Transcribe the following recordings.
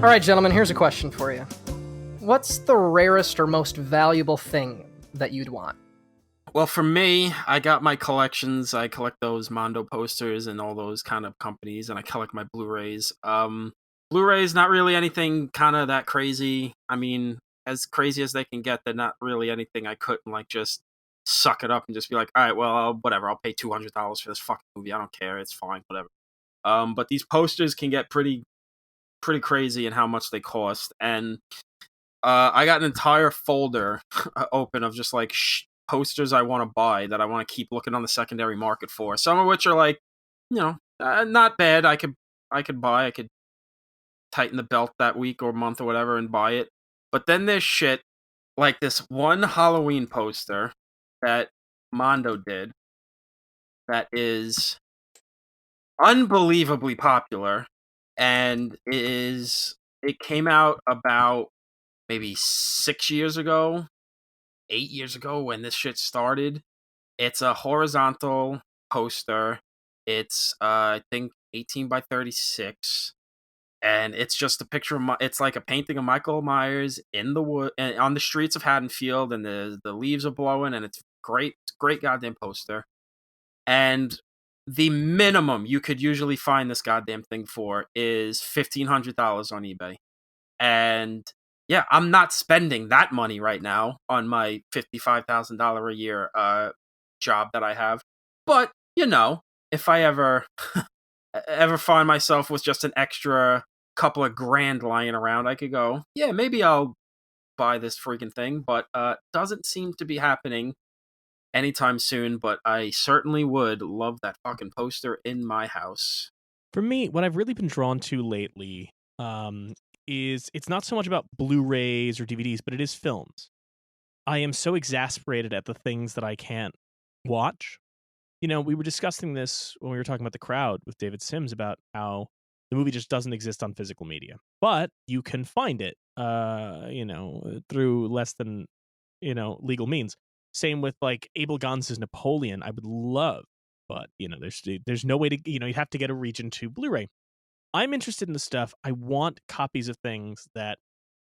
All right, gentlemen, here's a question for you. What's the rarest or most valuable thing that you'd want? Well, for me, I got my collections. I collect those Mondo posters and all those kind of companies, and I collect my Blu-rays. Blu-rays, not really anything kind of that crazy. I mean, as crazy as they can get, they're not really anything I couldn't, like, just suck it up and just be like, all right, well, whatever, I'll pay $200 for this fucking movie. I don't care. It's fine, whatever. But these posters can get pretty crazy in how much they cost, and I got an entire folder open of just like posters I want to buy that I want to keep looking on the secondary market for. Some of which are like, not bad. I could buy. I could tighten the belt that week or month or whatever and buy it. But then there's shit like this one Halloween poster that Mondo did that is unbelievably popular, and it came out about maybe 6 years ago, 8 years ago when this shit started. It's a horizontal poster. It's I think 18 by 36, and it's just a picture of it's like a painting of Michael Myers in the wood on the streets of Haddonfield, and the leaves are blowing, and it's great. It's a great goddamn poster. And the minimum you could usually find this goddamn thing for is $1,500 on eBay. And yeah, I'm not spending that money right now on my $55,000 a year job that I have. But, if I ever find myself with just an extra couple of grand lying around, I could go, yeah, maybe I'll buy this freaking thing. But doesn't seem to be happening anytime soon. But I certainly would love that fucking poster in my house. For me, what I've really been drawn to lately is it's not so much about Blu-rays or DVDs, but it is films. I am so exasperated at the things that I can't watch. We were discussing this when we were talking about The Crowd with David Sims about how the movie just doesn't exist on physical media, but you can find it, through less than, legal means. Same with like Abel Gans' Napoleon. I would love, but there's no way to, you have to get a region to Blu-ray. I'm interested in the stuff. I want copies of things that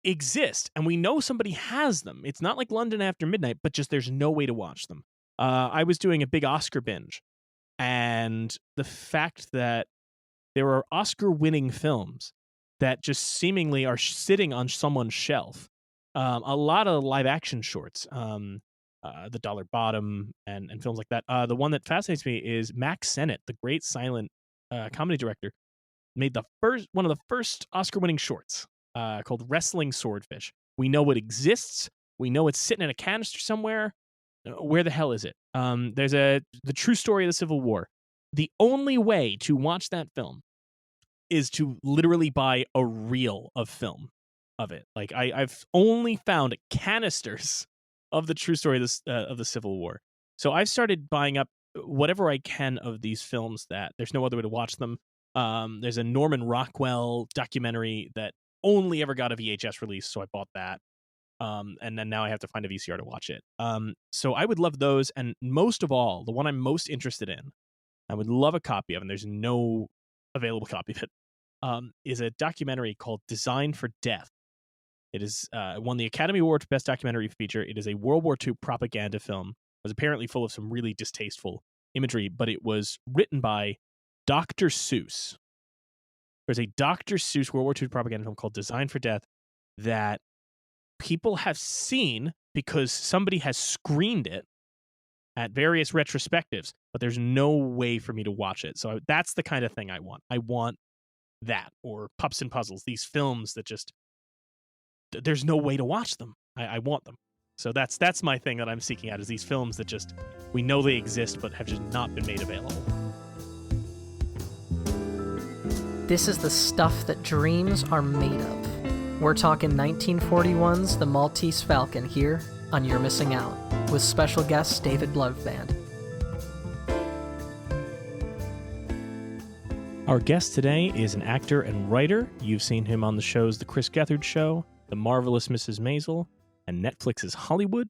exist, and we know somebody has them. It's not like London After Midnight, but just there's no way to watch them. I was doing a big Oscar binge, and the fact that there are Oscar-winning films that just seemingly are sitting on someone's shelf. A lot of live-action shorts, The Dollar Bottom, and films like that. The one that fascinates me is Max Sennett, the great silent comedy director, made one of the first Oscar-winning shorts called Wrestling Swordfish. We know it exists. We know it's sitting in a canister somewhere. Where the hell is it? There's the true story of the Civil War. The only way to watch that film is to literally buy a reel of film of it. Like I've only found canisters of the true story of the Civil War. So I've started buying up whatever I can of these films that there's no other way to watch them. There's a Norman Rockwell documentary that only ever got a VHS release, so I bought that. And then now I have to find a VCR to watch it. So I would love those, and most of all, the one I'm most interested in, I would love a copy of, and there's no available copy of it, is a documentary called Design for Death. It is won the Academy Award for Best Documentary Feature. It is a World War II propaganda film. It was apparently full of some really distasteful imagery, but it was written by Dr. Seuss. There's a Dr. Seuss World War II propaganda film called Design for Death that people have seen because somebody has screened it at various retrospectives, but there's no way for me to watch it. So that's the kind of thing I want. I want that, or Pups and Puzzles, these films that just, there's no way to watch them. I want them. So that's my thing that I'm seeking out, is these films that just, we know they exist, but have just not been made available. This is the stuff that dreams are made of. We're talking 1941's The Maltese Falcon here on You're Missing Out, with special guest David Bluvband. Our guest today is an actor and writer. You've seen him on the shows The Chris Gethard Show, The Marvelous Mrs. Maisel, and Netflix's Hollywood.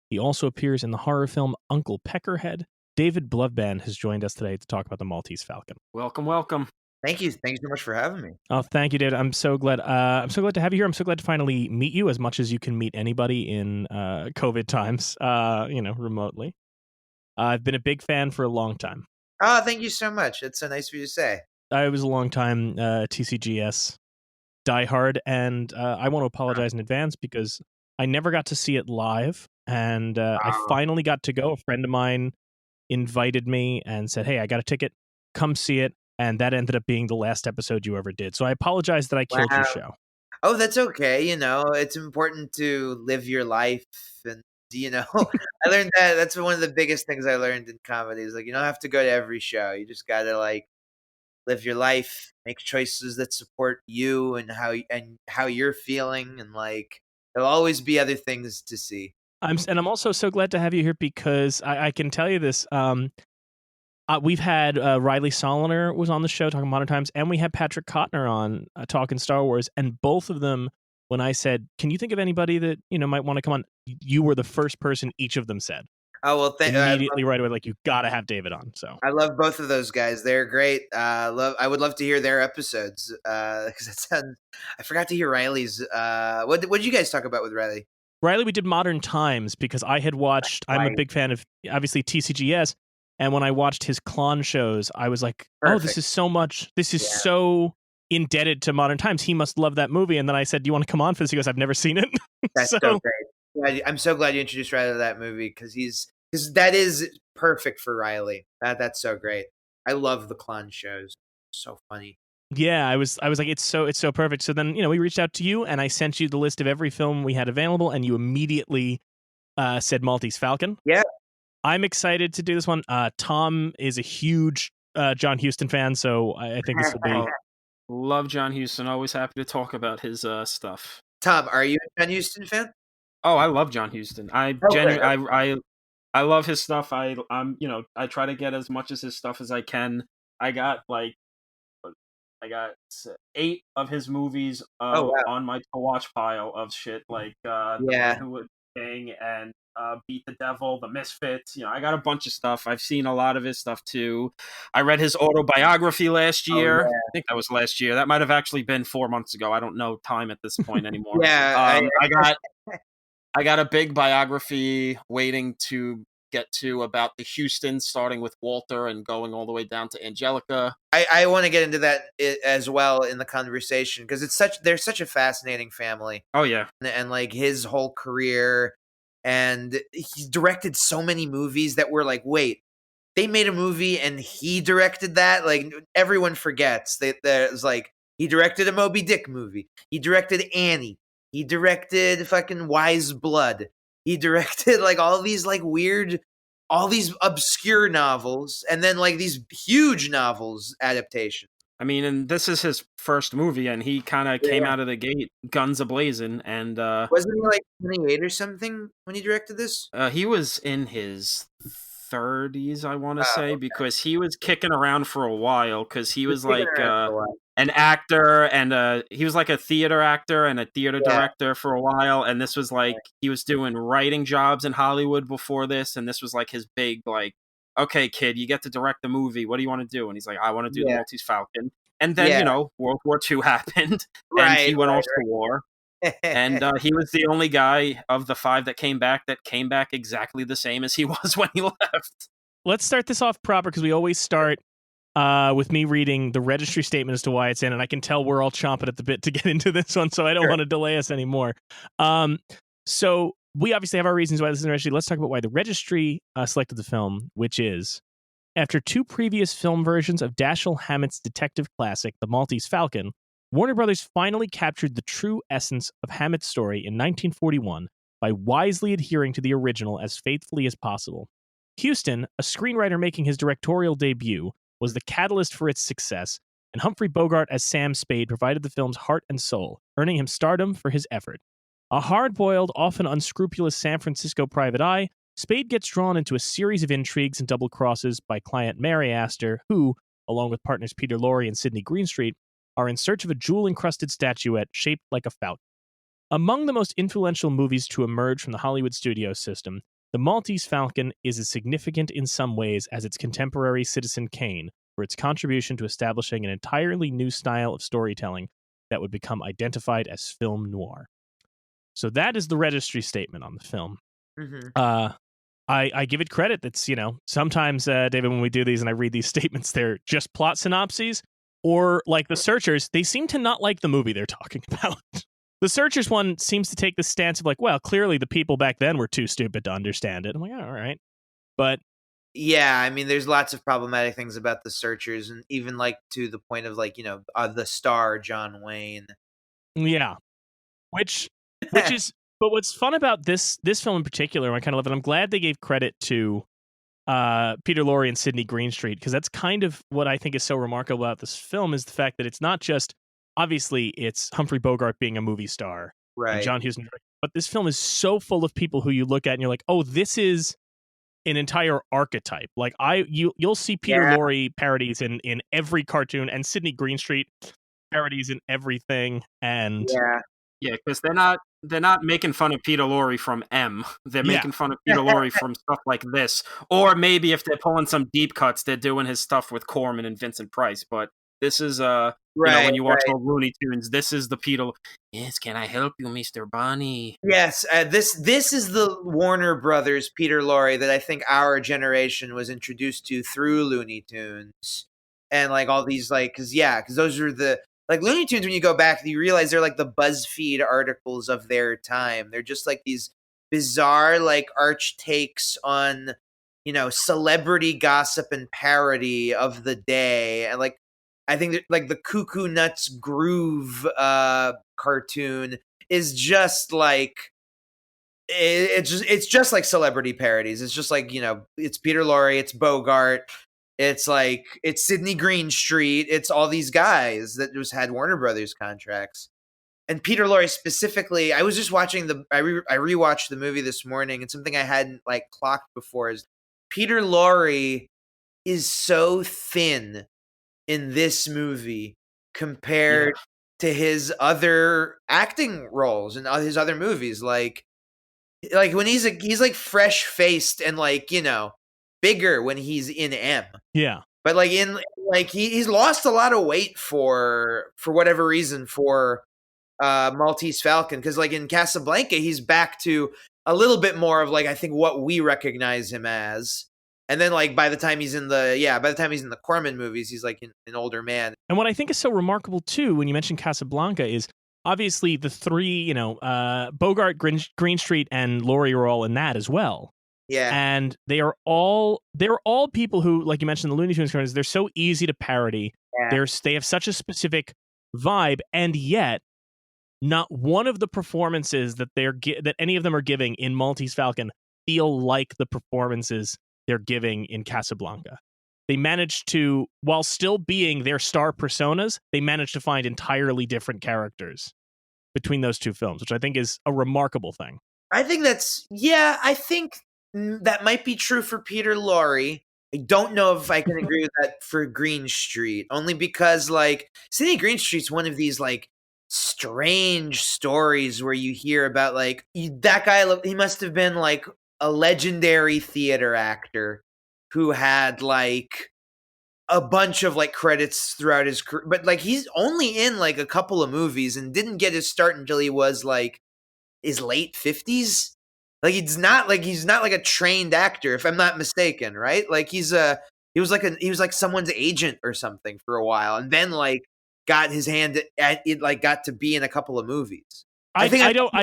He also appears in the horror film Uncle Peckerhead. David Bluvband has joined us today to talk about The Maltese Falcon. Welcome, welcome. Thank you. Thank you so much for having me. Oh, thank you, David. I'm so glad. I'm so glad to have you here. I'm so glad to finally meet you, as much as you can meet anybody in COVID times. Remotely. I've been a big fan for a long time. Oh, thank you so much. It's so nice for you to say. I was a long time TCGS diehard, and I want to apologize in advance because I never got to see it live, and I finally got to go. A friend of mine invited me and said, "Hey, I got a ticket. Come see it." And that ended up being the last episode you ever did. So I apologize that I killed your show. Oh, that's okay. It's important to live your life. And, I learned that. That's one of the biggest things I learned in comedy is, like, you don't have to go to every show. You just got to, like, live your life, make choices that support you and how you're feeling. And, like, there'll always be other things to see. I'm also so glad to have you here because I can tell you this. We've had Riley Soliner was on the show talking Modern Times, and we had Patrick Kottner on talking Star Wars. And both of them, when I said, "Can you think of anybody that might want to come on?" You were the first person each of them said. Oh, well, immediately right away, like, you got to have David on. So I love both of those guys. They're great. I would love to hear their episodes because I forgot to hear Riley's. What did you guys talk about with Riley? Riley, we did Modern Times because I had watched. I'm a big fan of obviously TCGS. And when I watched his Klon shows, I was like, "Oh, this is so much. This is so indebted to Modern Times. He must love that movie." And then I said, "Do you want to come on for this?" He goes, "I've never seen it." That's so great. I'm so glad you introduced Riley to that movie because that is perfect for Riley. That's so great. I love the Klon shows. So funny. Yeah, I was like, it's so perfect. So then we reached out to you, and I sent you the list of every film we had available, and you immediately said Maltese Falcon. Yeah. I'm excited to do this one. Tom is a huge John Huston fan, so I think this will be... Love John Huston. Always happy to talk about his stuff. Tom, are you a John Huston fan? Oh, I love John Huston. I love his stuff. I try to get as much of his stuff as I can. I got 8 of his movies on my to watch pile of shit, like The Man Who Would King and Beat the Devil, The Misfits. I got a bunch of stuff. I've seen a lot of his stuff too. I read his autobiography last year. I think that was last year. That might have actually been 4 months ago. I don't know time at this point anymore. I got a big biography waiting to get to about the Hustons, starting with Walter and going all the way down to Angelica. I want to get into that as well in the conversation because they're such a fascinating family. Oh yeah, and like his whole career, and he directed so many movies that were like, wait, they made a movie and he directed that? Like, everyone forgets that there's like, he directed a Moby Dick movie. He directed Annie. He directed fucking Wise Blood. He directed like all these like weird, all these obscure novels, and then like these huge novels adaptations. I mean, and this is his first movie, and he kind of came out of the gate guns a-blazing. And wasn't he like 28 or something when he directed this? He was in his 30s, I want to say, because he was kicking around for a while. Because he was like an actor, and he was like a theater actor and a theater director for a while. And this was like he was doing writing jobs in Hollywood before this, and this was like his big like, "Okay, kid, you get to direct the movie. What do you want to do?" And he's like, "I want to do the Maltese Falcon." And then World War II happened, and he went off to war. And he was the only guy of the 5 that came back exactly the same as he was when he left. Let's start this off proper because we always start with me reading the registry statement as to why it's in, and I can tell we're all chomping at the bit to get into this one, so I don't want to delay us anymore. So we obviously have our reasons why this is in the registry. Let's talk about why the registry selected the film, which is, after 2 previous film versions of Dashiell Hammett's detective classic, The Maltese Falcon, Warner Brothers finally captured the true essence of Hammett's story in 1941 by wisely adhering to the original as faithfully as possible. Huston, a screenwriter making his directorial debut, was the catalyst for its success, and Humphrey Bogart as Sam Spade provided the film's heart and soul, earning him stardom for his effort. A hard-boiled, often unscrupulous San Francisco private eye, Spade gets drawn into a series of intrigues and double crosses by client Mary Astor, who, along with partners Peter Lorre and Sidney Greenstreet, are in search of a jewel-encrusted statuette shaped like a falcon. Among the most influential movies to emerge from the Hollywood studio system, The Maltese Falcon is as significant in some ways as its contemporary Citizen Kane, for its contribution to establishing an entirely new style of storytelling that would become identified as film noir. So that is the registry statement on the film. Mm-hmm. I give it credit. That's, sometimes, David, when we do these and I read these statements, they're just plot synopses, or like The Searchers, they seem to not like the movie they're talking about. The Searchers one seems to take the stance of like, well, clearly the people back then were too stupid to understand it. I'm like, oh, all right. But yeah, I mean, there's lots of problematic things about The Searchers, and even like to the point of like, the star John Wayne. Yeah, which is, but what's fun about this film in particular, I kind of love it. I'm glad they gave credit to Peter Lorre and Sidney Greenstreet, because that's kind of what I think is so remarkable about this film, is the fact that it's not just, obviously it's Humphrey Bogart being a movie star, right? And John Huston, but this film is so full of people who you look at and you're like, oh, this is an entire archetype. Like you'll see Peter Lorre parodies in every cartoon, and Sidney Greenstreet parodies in everything, and yeah, because they're not making fun of Peter Lorre from M. They're making fun of Peter Lorre from stuff like this, or maybe if they're pulling some deep cuts, they're doing his stuff with Corman and Vincent Price. But this is when you watch old Looney Tunes, this is the Peter. Yes, can I help you, Mr. Bunny? Yes, this is the Warner Brothers Peter Lorre that I think our generation was introduced to through Looney Tunes, and like all these because those are the Looney Tunes. When you go back, you realize they're like the BuzzFeed articles of their time. They're just like these bizarre arch takes on celebrity gossip and parody of the day, and I think that, the Cuckoo Nuts Groove cartoon is just it's just like celebrity parodies. It's just it's Peter Lorre, it's Bogart, it's Sidney Greenstreet, it's all these guys that just had Warner Brothers contracts. And Peter Lorre specifically, I was just watching I rewatched the movie this morning, and something I hadn't clocked before is Peter Lorre is so thin in this movie compared to his other acting roles and his other movies. Like when he's fresh faced and bigger when he's in M. Yeah. But he's lost a lot of weight for whatever reason for Maltese Falcon, because in Casablanca he's back to a little bit more of I think what we recognize him as. And then by the time he's in the Corman movies, he's an older man. And what I think is so remarkable too, when you mentioned Casablanca, is obviously the three, Bogart, Greenstreet, and Laurie are all in that as well. Yeah. And they're all people who, like you mentioned, the Looney Tunes cartoons, they're so easy to parody. Yeah. They have such a specific vibe, and yet not one of the performances that that any of them are giving in Maltese Falcon feel like the performances they're giving in Casablanca. They managed to, while still being their star personas, they managed to find entirely different characters between those two films, which I think is a remarkable thing. I think I think that might be true for Peter Lorre. I don't know if I can agree with that for Greenstreet, only because Sidney Greenstreet's one of these strange stories where you hear about that guy, he must have been a legendary theater actor who had a bunch of credits throughout his career, but he's only in a couple of movies and didn't get his start until he was his late 50s. He's not a trained actor, if I'm not mistaken, right? He was someone's agent or something for a while, and then got his hand at it, got to be in a couple of movies. I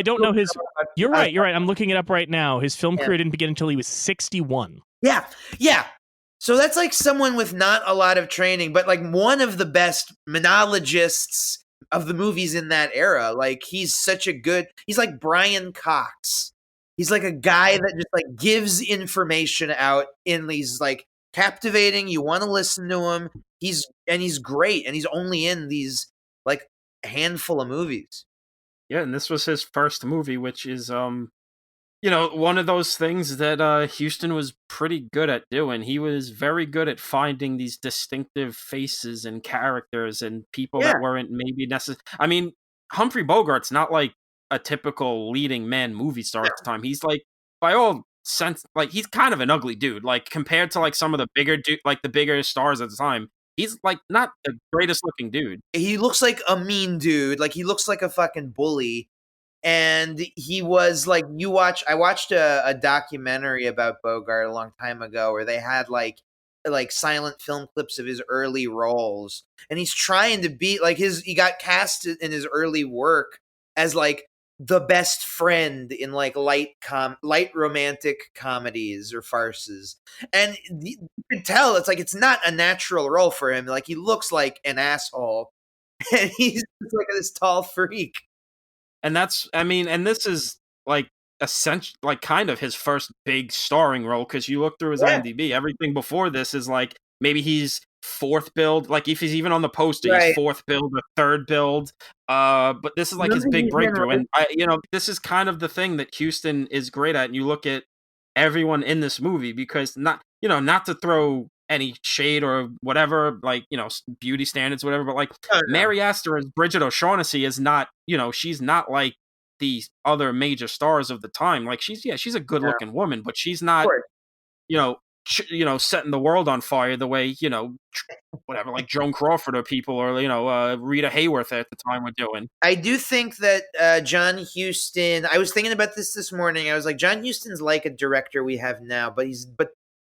don't know his. You're right. I'm looking it up right now. His film career didn't begin until he was 61. Yeah. So that's someone with not a lot of training, but one of the best monologists of the movies in that era. He's like Brian Cox. He's a guy that just gives information out in these captivating. You want to listen to him. He's great, and he's only in these a handful of movies. Yeah, and this was his first movie, which is one of those things that Huston was pretty good at doing. He was very good at finding these distinctive faces and characters and people that weren't maybe necessary. I mean, Humphrey Bogart's not a typical leading man movie star at the time. He's by all sense, he's kind of an ugly dude. Compared to some of the bigger the bigger stars at the time, he's like not the greatest looking dude. He looks like a mean dude. Like he looks like a fucking bully. And he was like, I watched a documentary about Bogart a long time ago where they had like silent film clips of his early roles, and he's trying to be like he got cast in his early work as like the best friend in like light romantic comedies or farces, and you could tell it's not a natural role for him. Like he looks like an asshole, and he's just like this tall freak. And this is like essentially like kind of his first big starring role, because you look through his IMDb, everything before this is like maybe he's fourth build, like if he's even on the poster, he's fourth build or third build. But this is like his big breakthrough, and this is kind of the thing that Huston is great at. And you look at everyone in this movie, because not to throw any shade or whatever, like beauty standards, whatever, but like Mary Astor as Bridget O'Shaughnessy is not, she's not like the other major stars of the time. Like she's a good looking woman, but she's not, setting the world on fire the way whatever, like Joan Crawford or people, or Rita Hayworth at the time were doing. I do think that John Huston. I was thinking about this morning. I was like, John Huston's like a director we have now, but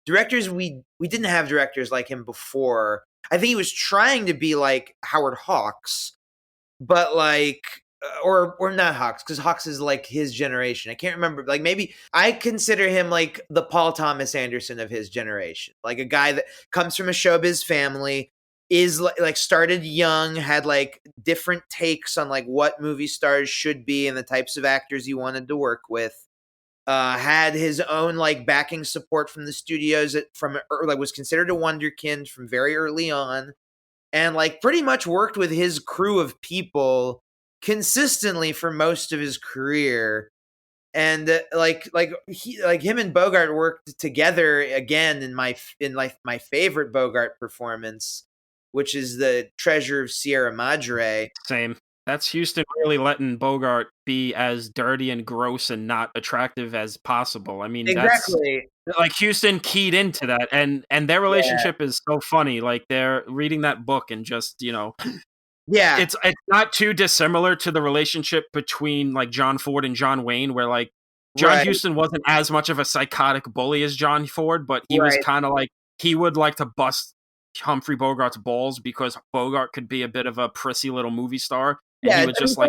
directors we didn't have directors like him before. I think he was trying to be like Howard Hawks, but like or not Hawks, because Hawks is like his generation. I can't remember. Like maybe I consider him like the Paul Thomas Anderson of his generation, like a guy that comes from a showbiz family, is like started young, had like different takes on like what movie stars should be and the types of actors he wanted to work with. Had his own like backing support from the studios was considered a wonderkind from very early on, and like pretty much worked with his crew of people consistently for most of his career. And him and Bogart worked together again in my favorite Bogart performance, which is the Treasure of Sierra Madre. Same. That's Huston really letting Bogart be as dirty and gross and not attractive as possible. I mean, exactly. That's like Huston keyed into that, and their relationship is so funny. Like they're reading that book and just it's not too dissimilar to the relationship between like John Ford and John Wayne, where like John Huston wasn't as much of a psychotic bully as John Ford, but he was kind of like, he would like to bust Humphrey Bogart's balls because Bogart could be a bit of a prissy little movie star. And he would just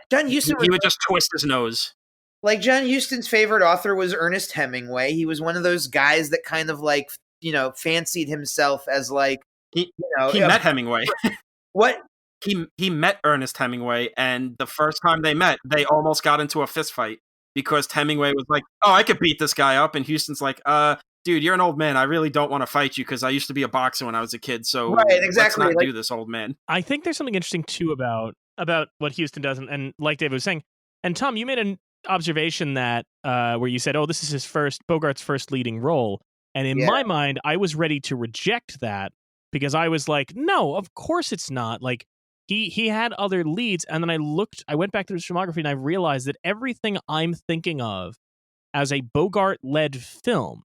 John Huston he would just twist his nose. Like John Huston's favorite author was Ernest Hemingway. He was one of those guys that kind of like, fancied himself as like, he met Hemingway. What? He met Ernest Hemingway, and the first time they met, they almost got into a fist fight because Hemingway was like, "Oh, I could beat this guy up," and Huston's like, dude, you're an old man. I really don't want to fight you because I used to be a boxer when I was a kid. So let's not do this, old man. I think there's something interesting too about what Huston does, and like David was saying, and Tom, you made an observation that where you said, "Oh, this is Bogart's first leading role," and in my mind, I was ready to reject that because I was like, "No, of course it's not." Like he had other leads, and then I went back to his filmography, and I realized that everything I'm thinking of as a Bogart-led film,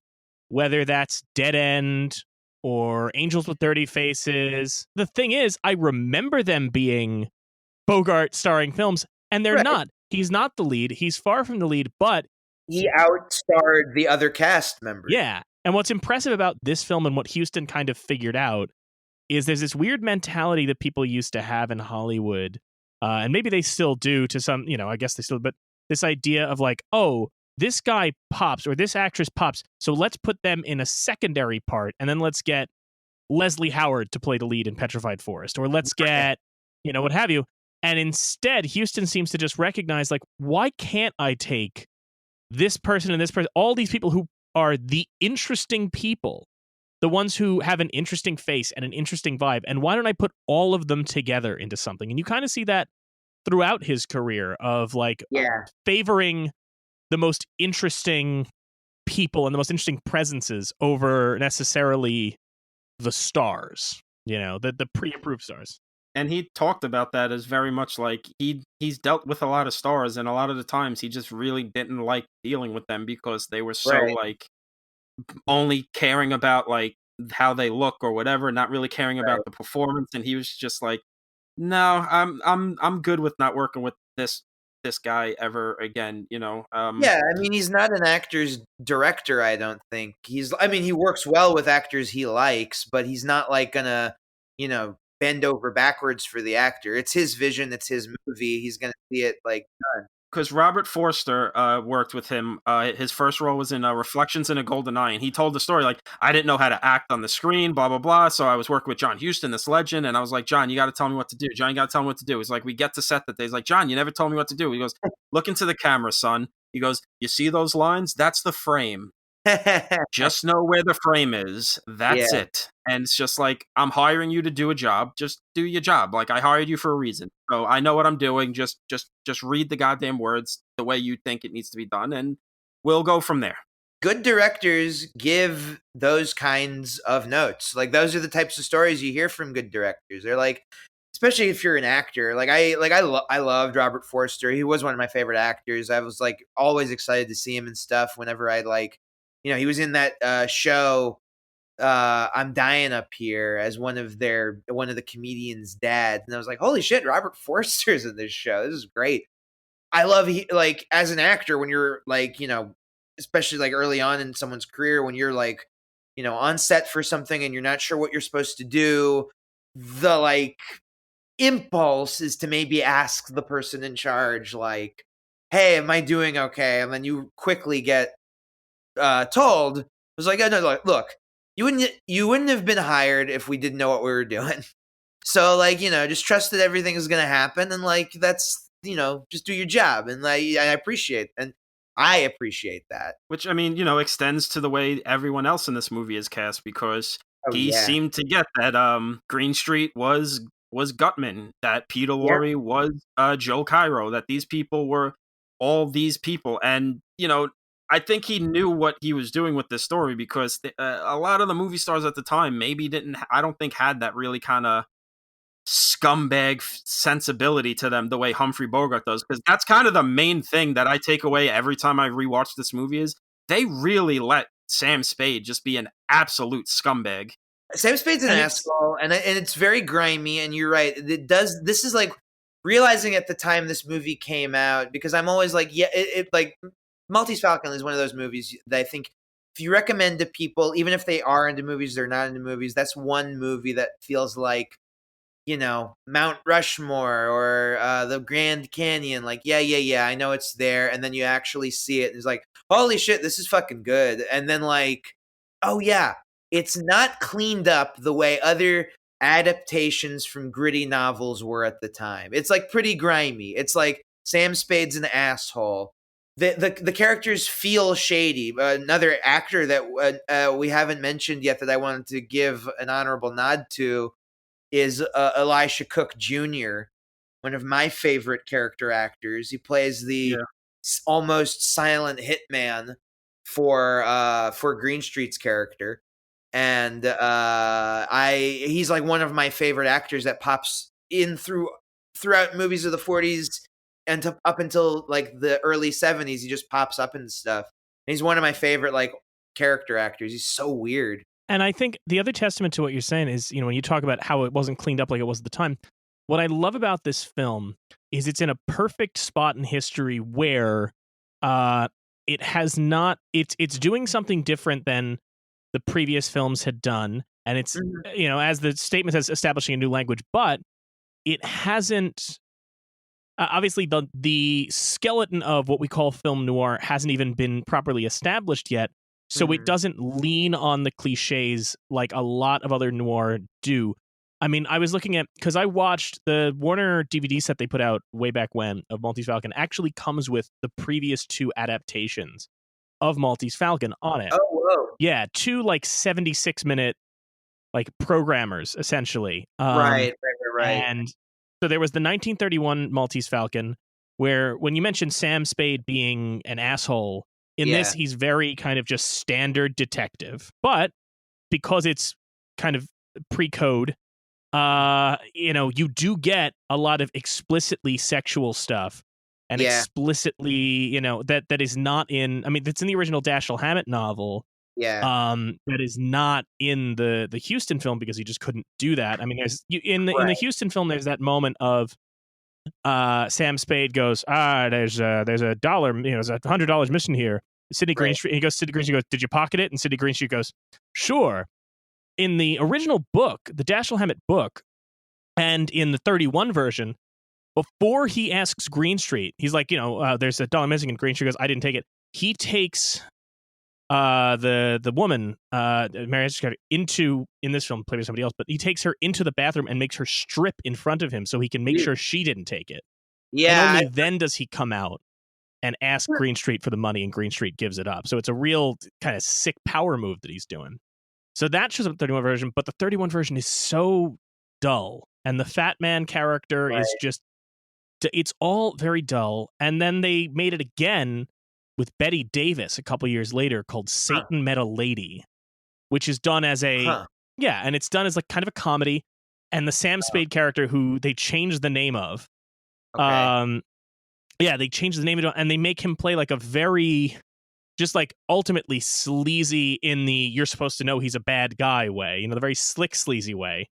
whether that's Dead End or Angels with Dirty Faces, the thing is, I remember them being Bogart starring films, and they're not. He's not the lead. He's far from the lead, but he outstarred the other cast members. Yeah. And what's impressive about this film and what Huston kind of figured out is there's this weird mentality that people used to have in Hollywood, and maybe they still do to some, I guess they still, but this idea of like, oh, this guy pops or this actress pops, so let's put them in a secondary part, and then let's get Leslie Howard to play the lead in Petrified Forest, or let's get, what have you. And instead, Huston seems to just recognize, like, why can't I take this person and this person, all these people who are the interesting people, the ones who have an interesting face and an interesting vibe, and why don't I put all of them together into something? And you kind of see that throughout his career of, like, favoring the most interesting people and the most interesting presences over necessarily the stars, the pre-approved stars. And he talked about that as very much like he's dealt with a lot of stars, and a lot of the times he just really didn't like dealing with them because they were so like only caring about like how they look or whatever, not really caring about the performance. And he was just like, no, I'm good with not working with this guy ever again, you know. Yeah, I mean, he's not an actor's director, I don't think. I mean, he works well with actors he likes, but he's not like gonna, bend over backwards for the actor. It's his vision, it's his movie. He's gonna see it like done. Because Robert Forster worked with him. His first role was in Reflections in a Golden Eye, and he told the story like, I didn't know how to act on the screen, blah blah blah. So I was working with John Huston, this legend, and I was like, John, you got to tell me what to do. John, you got to tell me what to do. He's like, we get to set that day. He's like, John, you never told me what to do. He goes, look into the camera, son. He goes, you see those lines? That's the frame. Just know where the frame is. That's it. And it's just like, I'm hiring you to do a job. Just do your job. Like, I hired you for a reason. So I know what I'm doing. Just read the goddamn words the way you think it needs to be done, and we'll go from there. Good directors give those kinds of notes. Like, those are the types of stories you hear from good directors. They're like, especially if you're an actor. I loved Robert Forster. He was one of my favorite actors. I was like always excited to see him and stuff whenever I'd like, he was in that show I'm Dying Up Here as one of the comedians' dads, and I was like, holy shit, Robert Forster's in this show. This is great. I love like, as an actor, when you're like, especially like early on in someone's career, when you're like, on set for something and you're not sure what you're supposed to do, the like impulse is to maybe ask the person in charge, like, hey, am I doing okay? And then you quickly get told, it was like, oh, no, look, you wouldn't have been hired if we didn't know what we were doing. So like, just trust that everything is going to happen. And like, that's, just do your job. And I appreciate that. Which, I mean, extends to the way everyone else in this movie is cast, because he seemed to get that Green Street was Gutman, that Peter Lorre was Joe Cairo, that these people were all these people. And, I think he knew what he was doing with this story, because a lot of the movie stars at the time maybe I don't think had that really kind of scumbag sensibility to them the way Humphrey Bogart does. Because that's kind of the main thing that I take away every time I rewatch this movie, is they really let Sam Spade just be an absolute scumbag. Sam Spade's an asshole, and it's very grimy, and you're right. This is like realizing at the time this movie came out, because I'm always like, like, Maltese Falcon is one of those movies that I think if you recommend to people, even if they are into movies, they're not into movies, that's one movie that feels like, Mount Rushmore or the Grand Canyon. Like, yeah, I know it's there. And then you actually see it, and it's like, holy shit, this is fucking good. And then like, oh yeah, it's not cleaned up the way other adaptations from gritty novels were at the time. It's like pretty grimy. It's like Sam Spade's an asshole. The characters feel shady. Another actor that we haven't mentioned yet that I wanted to give an honorable nod to is Elisha Cook Jr., one of my favorite character actors. He plays the almost silent hitman for Green Street's character, and he's like one of my favorite actors that pops in throughout movies of the 40s. And up until like the early 70s, he just pops up and stuff. And he's one of my favorite like character actors. He's so weird. And I think the other testament to what you're saying is, when you talk about how it wasn't cleaned up like it was at the time, what I love about this film is it's in a perfect spot in history where it has not, it's doing something different than the previous films had done. And it's, as the statement says, establishing a new language, but it hasn't. Obviously, the skeleton of what we call film noir hasn't even been properly established yet, so it doesn't lean on the cliches like a lot of other noir do. I mean, I was looking at, because I watched the Warner DVD set they put out way back when of Maltese Falcon, actually comes with the previous two adaptations of Maltese Falcon on it. Oh, whoa. Yeah, 2 like 76-minute like programmers, essentially. Right. And so there was the 1931 Maltese Falcon, where when you mentioned Sam Spade being an asshole, in this, he's very kind of just standard detective. But because it's kind of pre-code, you do get a lot of explicitly sexual stuff. And explicitly, that is not in, I mean, that's in the original Dashiell Hammett novel, Yeah. That is not in the Huston film because he just couldn't do that. I mean, in the Huston film, there's that moment of Sam Spade goes, there's a dollar, there's $100 missing here. Sidney Greenstreet, and he goes, Sidney Greenstreet goes, did you pocket it? And Sidney Greenstreet goes, sure. In the original book, the Dashiell Hammett book, and in the 31 version, before he asks Greenstreet, he's like, there's a dollar missing, and Greenstreet goes, I didn't take it. He takes the woman, Mary Jessica, in this film, played by somebody else, but he takes her into the bathroom and makes her strip in front of him so he can make sure she didn't take it. Yeah. And only then does he come out and ask Greenstreet for the money, and Greenstreet gives it up. So it's a real kind of sick power move that he's doing. So that shows up in the 31 version, but the 31 version is so dull. And the Fat Man character is just, it's all very dull. And then they made it again with Betty Davis a couple years later called Satan Met a Lady, which is done as and it's done as like kind of a comedy. And the Sam Spade character, who they changed the name of, they changed the name of it, and they make him play like a very, just like ultimately sleazy in the you're supposed to know he's a bad guy way, the very slick, sleazy way.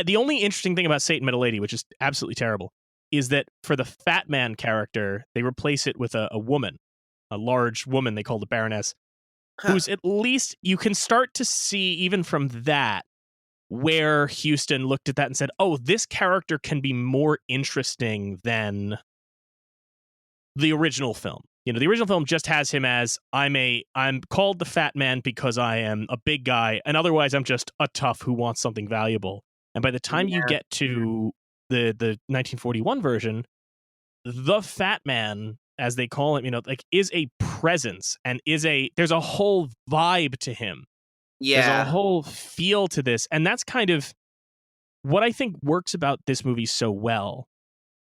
The only interesting thing about Satan Met a Lady, which is absolutely terrible, is that for the Fat Man character, they replace it with a woman, a large woman they call the Baroness, who's at least, you can start to see even from that, where Huston looked at that and said, oh, this character can be more interesting than the original film. The original film just has him as, I'm called the Fat Man because I am a big guy, and otherwise I'm just a tough who wants something valuable. And by the time you get to the 1941 version, the Fat Man, as they call him, is a presence, and there's a whole vibe to him. Yeah. There's a whole feel to this. And that's kind of what I think works about this movie so well,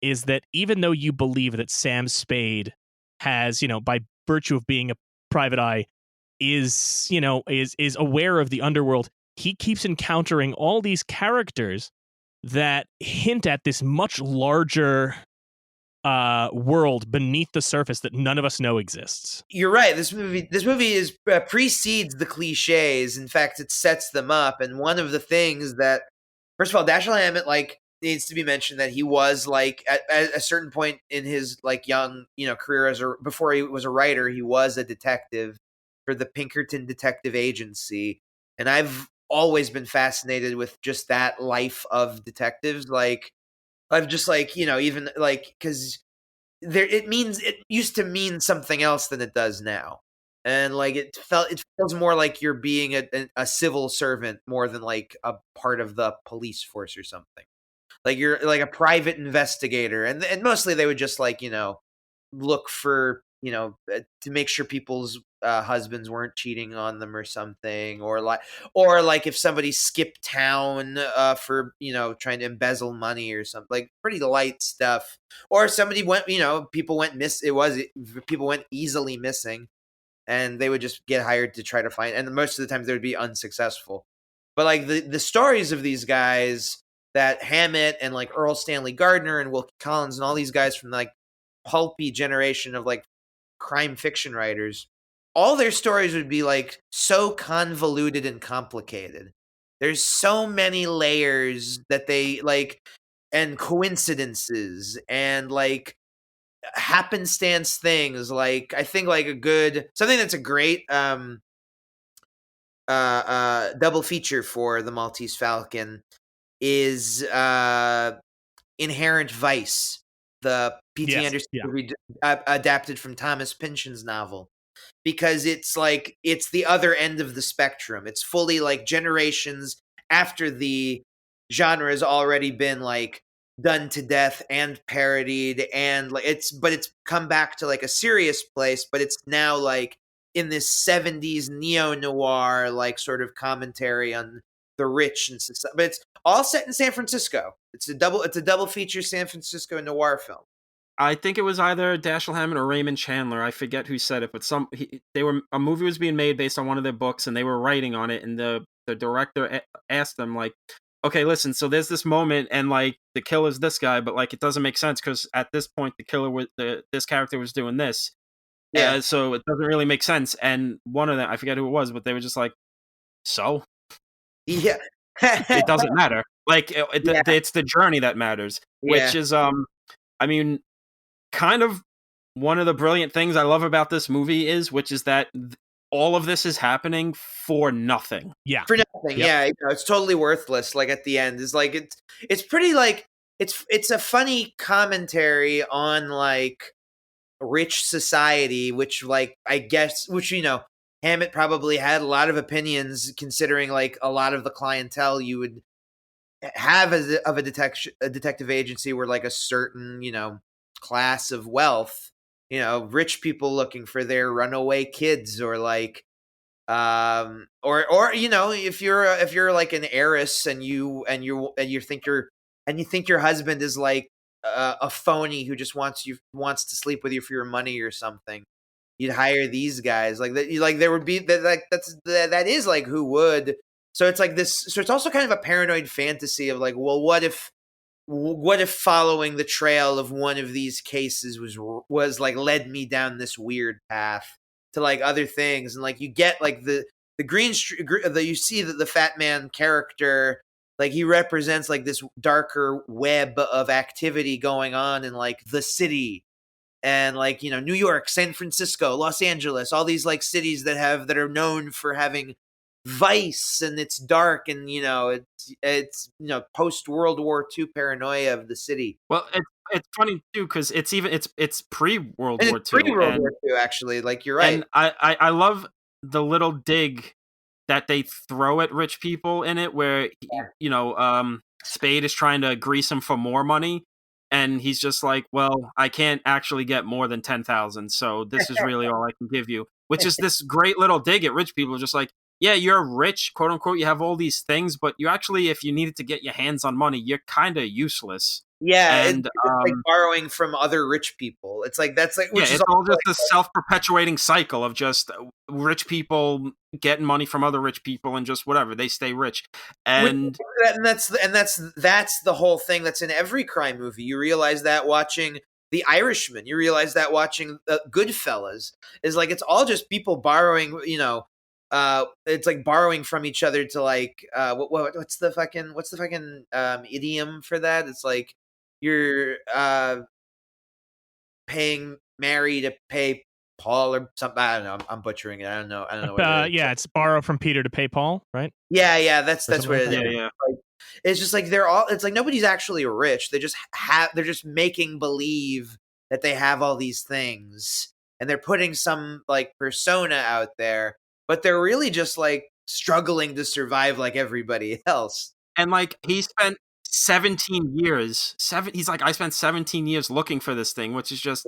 is that even though you believe that Sam Spade has, by virtue of being a private eye, is aware of the underworld, he keeps encountering all these characters that hint at this much larger world beneath the surface that none of us know exists. You're right. This movie is precedes the cliches. In fact, it sets them up. And one of the things that, first of all, Dashiell Hammett needs to be mentioned that he was at a certain point in his young career before he was a writer, he was a detective for the Pinkerton Detective Agency, and I've always been fascinated with just that life of detectives. I've just even because it used to mean something else than it does now, and it feels more like you're being a civil servant more than a part of the police force or something. You're a private investigator, and mostly they would just look for to make sure people's husbands weren't cheating on them or something, or if somebody skipped town for trying to embezzle money or something, pretty light stuff, or somebody went people went people went easily missing, and they would just get hired to try to find, and most of the times they would be unsuccessful. But the stories of these guys, that Hammett and Earl Stanley Gardner and Wilkie Collins and all these guys from pulpy generation of crime fiction writers, all their stories would be so convoluted and complicated. There's so many layers that they and coincidences and happenstance things. I think something that's a great double feature for the Maltese Falcon is Inherent Vice, the P.T. Anderson movie adapted from Thomas Pynchon's novel, because it's the other end of the spectrum. It's fully generations after the genre has already been done to death and parodied, and it's come back to a serious place, but it's now in this 70s neo-noir sort of commentary on the rich and society, but it's all set in San Francisco. It's a double feature San Francisco noir film. I think it was either Dashiell Hammett or Raymond Chandler. I forget who said it, but a movie was being made based on one of their books, and they were writing on it, and the director asked them okay, listen, so there's this moment, and the killer's this guy, but it doesn't make sense because at this point the killer this character was doing this. Yeah. So it doesn't really make sense. And one of them, I forget who it was, but they were just like, so Yeah. it doesn't matter. Like Yeah. it's the journey that matters, which Yeah. is I mean, kind of one of the brilliant things I love about this movie which is that all of this is happening for nothing. Yeah. For nothing. Yep. Yeah, it's totally worthless. Like at the end, is like it's pretty like it's a funny commentary on like rich society, which like I guess which Hammett probably had a lot of opinions considering like a lot of the clientele you would have of a detective agency were like a certain class of wealth, rich people looking for their runaway kids, or like or if you're like an heiress and you think your husband is like a phony who just wants to sleep with you for your money or something, you'd hire these guys like that. Like there would be that, like that is like who would. So it's like this. So it's also kind of a paranoid fantasy of like, well, what if following the trail of one of these cases was like led me down this weird path to like other things, and like you get like the green street, you see that the fat man character, like he represents like this darker web of activity going on in like the city, and like New York, San Francisco, Los Angeles, all these like cities that are known for having vice, and it's dark, and it's post World War II paranoia of the city. Well, it's funny too because it's pre World And War it's II, pre World War II, actually. Like you're right. and I love the little dig that they throw at rich people in it, where Spade is trying to grease him for more money, and he's just like, well, I can't actually get more than 10,000, so this is really all I can give you, which is this great little dig at rich people, just like, yeah, you're rich, quote unquote, you have all these things, but you actually, if you needed to get your hands on money, you're kind of useless. Yeah, And it's like borrowing from other rich people. It's like that's like which yeah, is it's all just like, this self-perpetuating cycle of just rich people getting money from other rich people and just whatever, they stay rich. And that's the whole thing that's in every crime movie. You realize that watching The Irishman, you realize that watching Goodfellas, is like it's all just people borrowing. It's like borrowing from each other to like what's the fucking idiom for that? It's like you're paying Mary to pay Paul or something. I don't know. I'm butchering it. I don't know what it is. Yeah, it's borrow from Peter to pay Paul, right? Yeah, that's what something it like is. that. yeah. Like, it's just like it's like nobody's actually rich. They're just making believe that they have all these things, and they're putting some like persona out there, but they're really just like struggling to survive like everybody else. And like he spent 17 years. He's like, I spent 17 years looking for this thing, which is just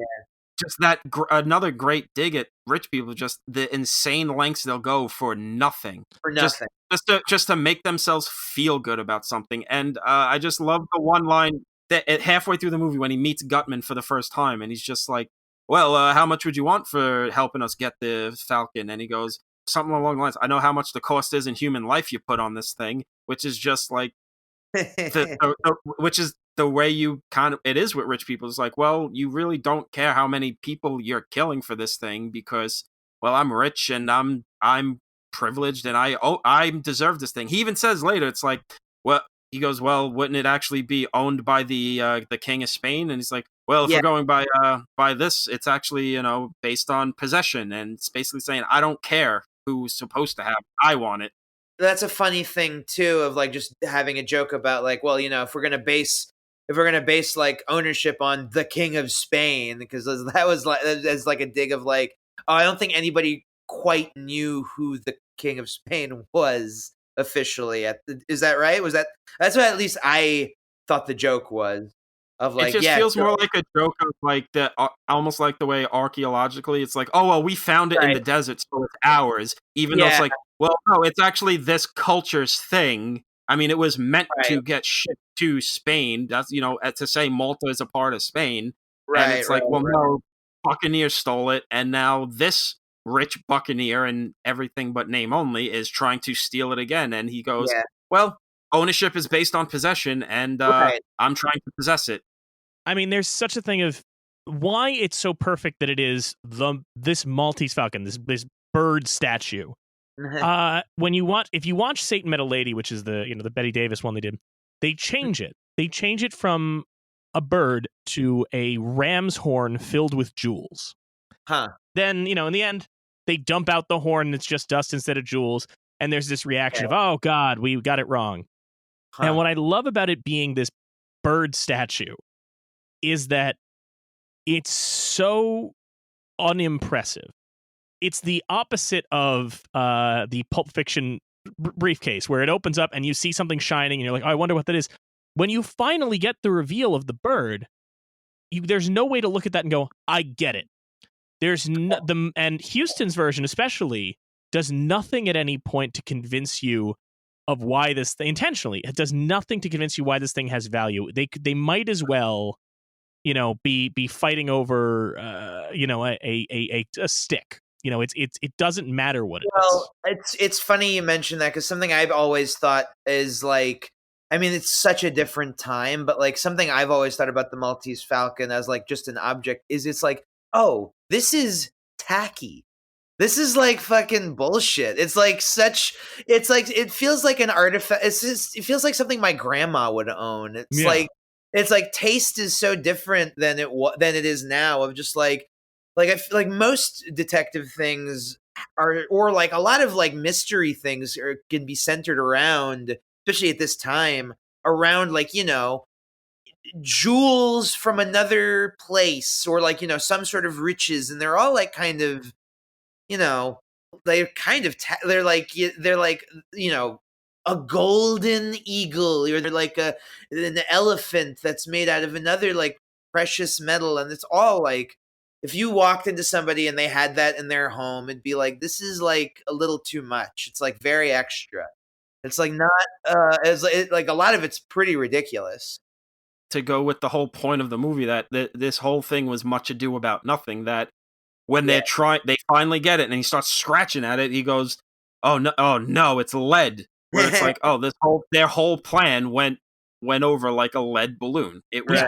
that another great dig at rich people. Just the insane lengths they'll go for nothing, For nothing. just to make themselves feel good about something. And I just love the one line that halfway through the movie when he meets Gutman for the first time, and he's just like, "Well, how much would you want for helping us get the Falcon?" And he goes something along the lines, "I know how much the cost is in human life you put on this thing," which is just like which is the way you it is with rich people. It's like, well, you really don't care how many people you're killing for this thing because, well, I'm rich and I'm privileged and I deserve this thing. He even says later, it's like, well, he goes, well, wouldn't it actually be owned by the King of Spain? And he's like, well, if we're going by this, it's actually based on possession, and it's basically saying I don't care who's supposed to have it. I want it. That's a funny thing too, of like just having a joke about like, well, if we're gonna base like ownership on the King of Spain, because that was like as like a dig of like, oh, I don't think anybody quite knew who the King of Spain was officially. Is that right? That's what at least I thought the joke was. Of like, it just feels more like a joke of like almost like the way archaeologically it's like, oh well, we found it in the desert, so it's ours. Even though it's like, well, no, it's actually this culture's thing. I mean, it was meant to get shipped to Spain. That's to say Malta is a part of Spain, and it's like, well, no, Buccaneer stole it, and now this rich Buccaneer and everything but name only is trying to steal it again. And he goes, well, ownership is based on possession, and I'm trying to possess it. I mean, there's such a thing of why it's so perfect that it is this Maltese Falcon, this bird statue. If you watch Satan Met a Lady, which is the Betty Davis one they did, they change it. They change it from a bird to a ram's horn filled with jewels. Huh. Then, in the end, they dump out the horn and it's just dust instead of jewels. And there's this reaction of, oh, God, we got it wrong. Huh. And what I love about it being this bird statue is that it's so unimpressive. It's the opposite of the Pulp Fiction briefcase, where it opens up and you see something shining and you're like, oh, I wonder what that is. When you finally get the reveal of the bird, there's no way to look at that and go, I get it. And Huston's version especially does nothing at any point to convince you of why this thing, intentionally, it does nothing to convince you why this thing has value. They might as well, be fighting over, a stick. It doesn't matter what it is. Well, it's funny you mention that, because something I've always thought is like, I mean, it's such a different time, but like something I've always thought about the Maltese Falcon as like just an object is it's like, oh, this is tacky. This is like fucking bullshit. It's like it feels like an artifact. It feels like something my grandma would own. It's like taste is so different than it is now, of just like I feel like most detective things or like a lot of like mystery things can be centered around, especially at this time, around like, jewels from another place, or like, some sort of riches, and they're all like kind of, they're kind of they're like a golden eagle, or they're like an elephant that's made out of another like precious metal, and it's all like, if you walked into somebody and they had that in their home, it'd be like, this is like a little too much. It's like very extra. It's like not like a lot of it's pretty ridiculous. To go with the whole point of the movie, that this whole thing was much ado about nothing, that when they finally get it and he starts scratching at it, he goes, oh no, it's lead. Where it's like, oh, their whole plan went over like a lead balloon. It was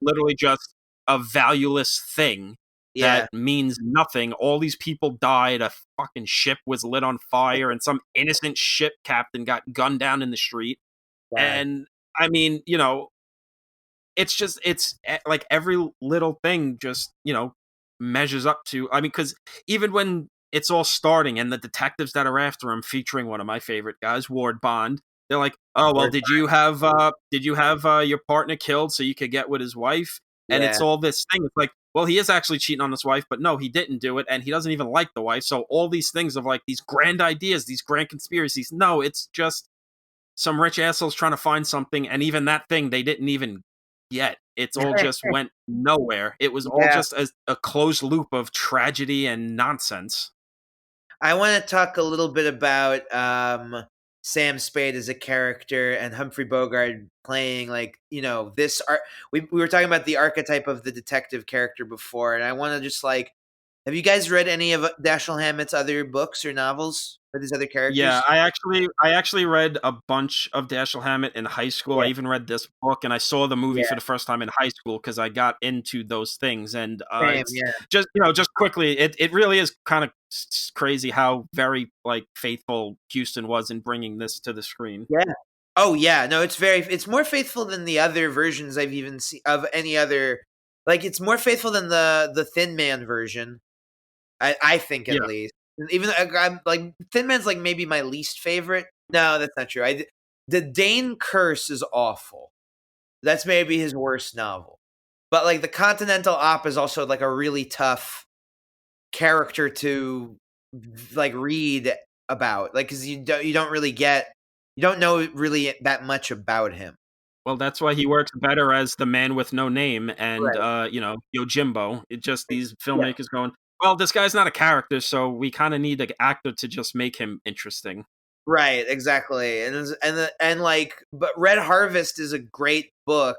literally just a valueless thing that means nothing. All these people died, a fucking ship was lit on fire, and some innocent ship captain got gunned down in the street. And I mean, it's like every little thing just, measures up to, I mean, because even when it's all starting and the detectives that are after him, featuring one of my favorite guys, Ward Bond, they're like, oh, well, did you have your partner killed so you could get with his wife? And it's all this thing. It's like, well, he is actually cheating on his wife, but no, he didn't do it, and he doesn't even like the wife. So all these things of like these grand ideas, these grand conspiracies, no, it's just some rich assholes trying to find something, and even that thing they didn't even get. It's all just went nowhere. It was all just a closed loop of tragedy and nonsense. I want to talk a little bit about Sam Spade as a character and Humphrey Bogart playing like, this art. We were talking about the archetype of the detective character before, and I want to just like, have you guys read any of Dashiell Hammett's other books or novels with these other characters? Yeah, I actually read a bunch of Dashiell Hammett in high school. I even read this book, and I saw the movie for the first time in high school because I got into those things. And just quickly, it really is kind of crazy how very like faithful Huston was in bringing this to the screen. Yeah. Oh yeah, no, it's more faithful than the other versions I've even seen of any other. Like, it's more faithful than the Thin Man version. I think at least. Even though I'm like, Thin Man's like maybe my least favorite. No, that's not true. The Dane Curse is awful. That's maybe his worst novel. But like the Continental Op is also like a really tough character to like read about, like, because you don't know really that much about him. Well, that's why he works better as the man with no name and Yojimbo. It just these filmmakers going, well, this guy's not a character, so we kind of need an actor to just make him interesting. Right, exactly. And like, but Red Harvest is a great book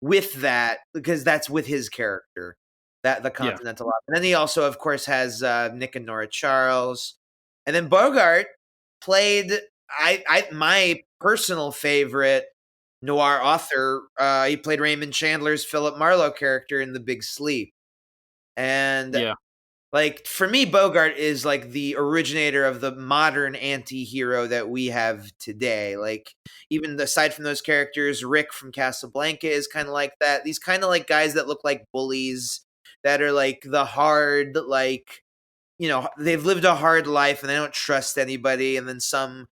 with that, because that's with his character, that the Continental Op. And then he also, of course, has Nick and Nora Charles. And then Bogart played my personal favorite noir author. He played Raymond Chandler's Philip Marlowe character in The Big Sleep. And Yeah. like, for me, Bogart is like the originator of the modern anti-hero that we have today. Like, even aside from those characters, Rick from Casablanca is kind of like that. These kind of like guys that look like bullies, that are like the hard, like, they've lived a hard life and they don't trust anybody. And then some,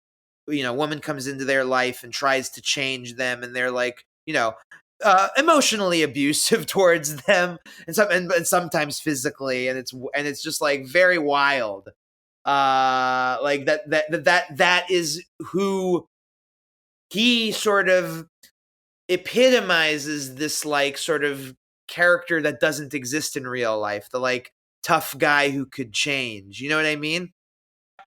woman comes into their life and tries to change them, and they're like, emotionally abusive towards them, and sometimes physically, and it's just like very wild. Like that is who he sort of epitomizes, this like sort of character that doesn't exist in real life, the like tough guy who could change. You know what I mean?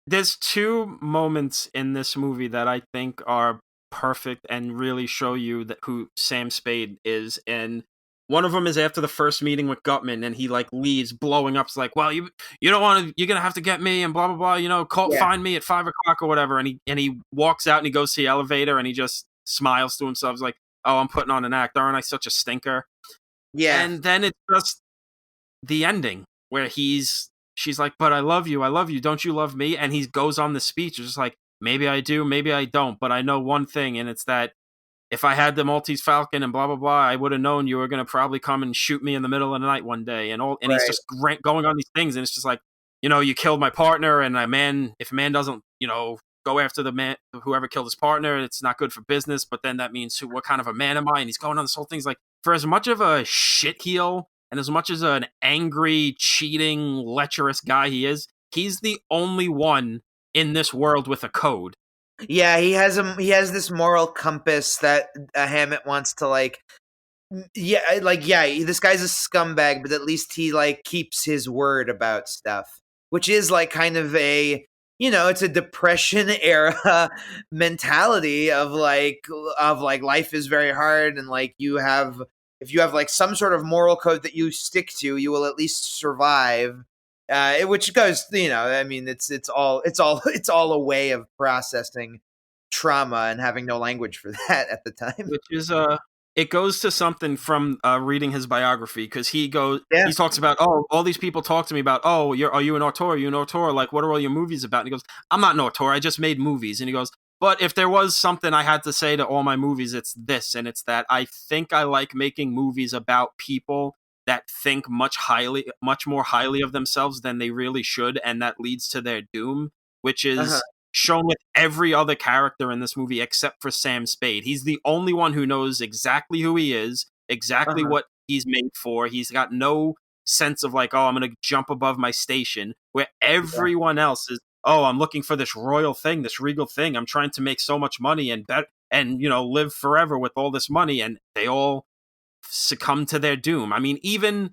There's two moments in this movie that I think are perfect and really show you that who Sam Spade is. And one of them is after the first meeting with Gutman, and he like leaves blowing up. It's like, well, you don't want to, you're gonna have to get me, and blah blah blah. Yeah. Find me at 5:00 or whatever. And he walks out and he goes to the elevator and he just smiles to himself. He's like, oh, I'm putting on an act. Aren't I such a stinker? Yeah. And then it's just the ending where she's like, but I love you, don't you love me? And he goes on the speech, it's just like, maybe I do, maybe I don't, but I know one thing, and it's that if I had the Maltese Falcon and blah blah blah, I would have known you were going to probably come and shoot me in the middle of the night one day. And he's Right. just going on these things, and it's just like, you killed my partner, and if a man doesn't, go after the man, whoever killed his partner, it's not good for business. But then that means what kind of a man am I? And he's going on this whole thing. He's like, for as much of a shitheel and as much as an angry, cheating, lecherous guy he is, he's the only one in this world with a code. Yeah, he has this moral compass that Hammett wants to like. Yeah, this guy's a scumbag, but at least he like keeps his word about stuff, which is like kind of it's a Depression era mentality of like life is very hard, and like if you have like some sort of moral code that you stick to, you will at least survive. Which goes, I mean, it's all a way of processing trauma and having no language for that at the time. Which is it goes to something from reading his biography, because he talks about, oh, all these people talk to me about, oh, are you an auteur? Are you an auteur? Like, what are all your movies about? And he goes, I'm not an auteur. I just made movies. And he goes, but if there was something I had to say to all my movies, it's this, and it's that I think I like making movies about people that think much more highly of themselves than they really should, and that leads to their doom, which is shown with every other character in this movie except for Sam Spade. He's the only one who knows exactly who he is, exactly what he's made for. He's got no sense of like, oh, I'm going to jump above my station, where everyone else is, oh, I'm looking for this royal thing, this regal thing. I'm trying to make so much money and live forever with all this money, and they all succumb to their doom. I mean, even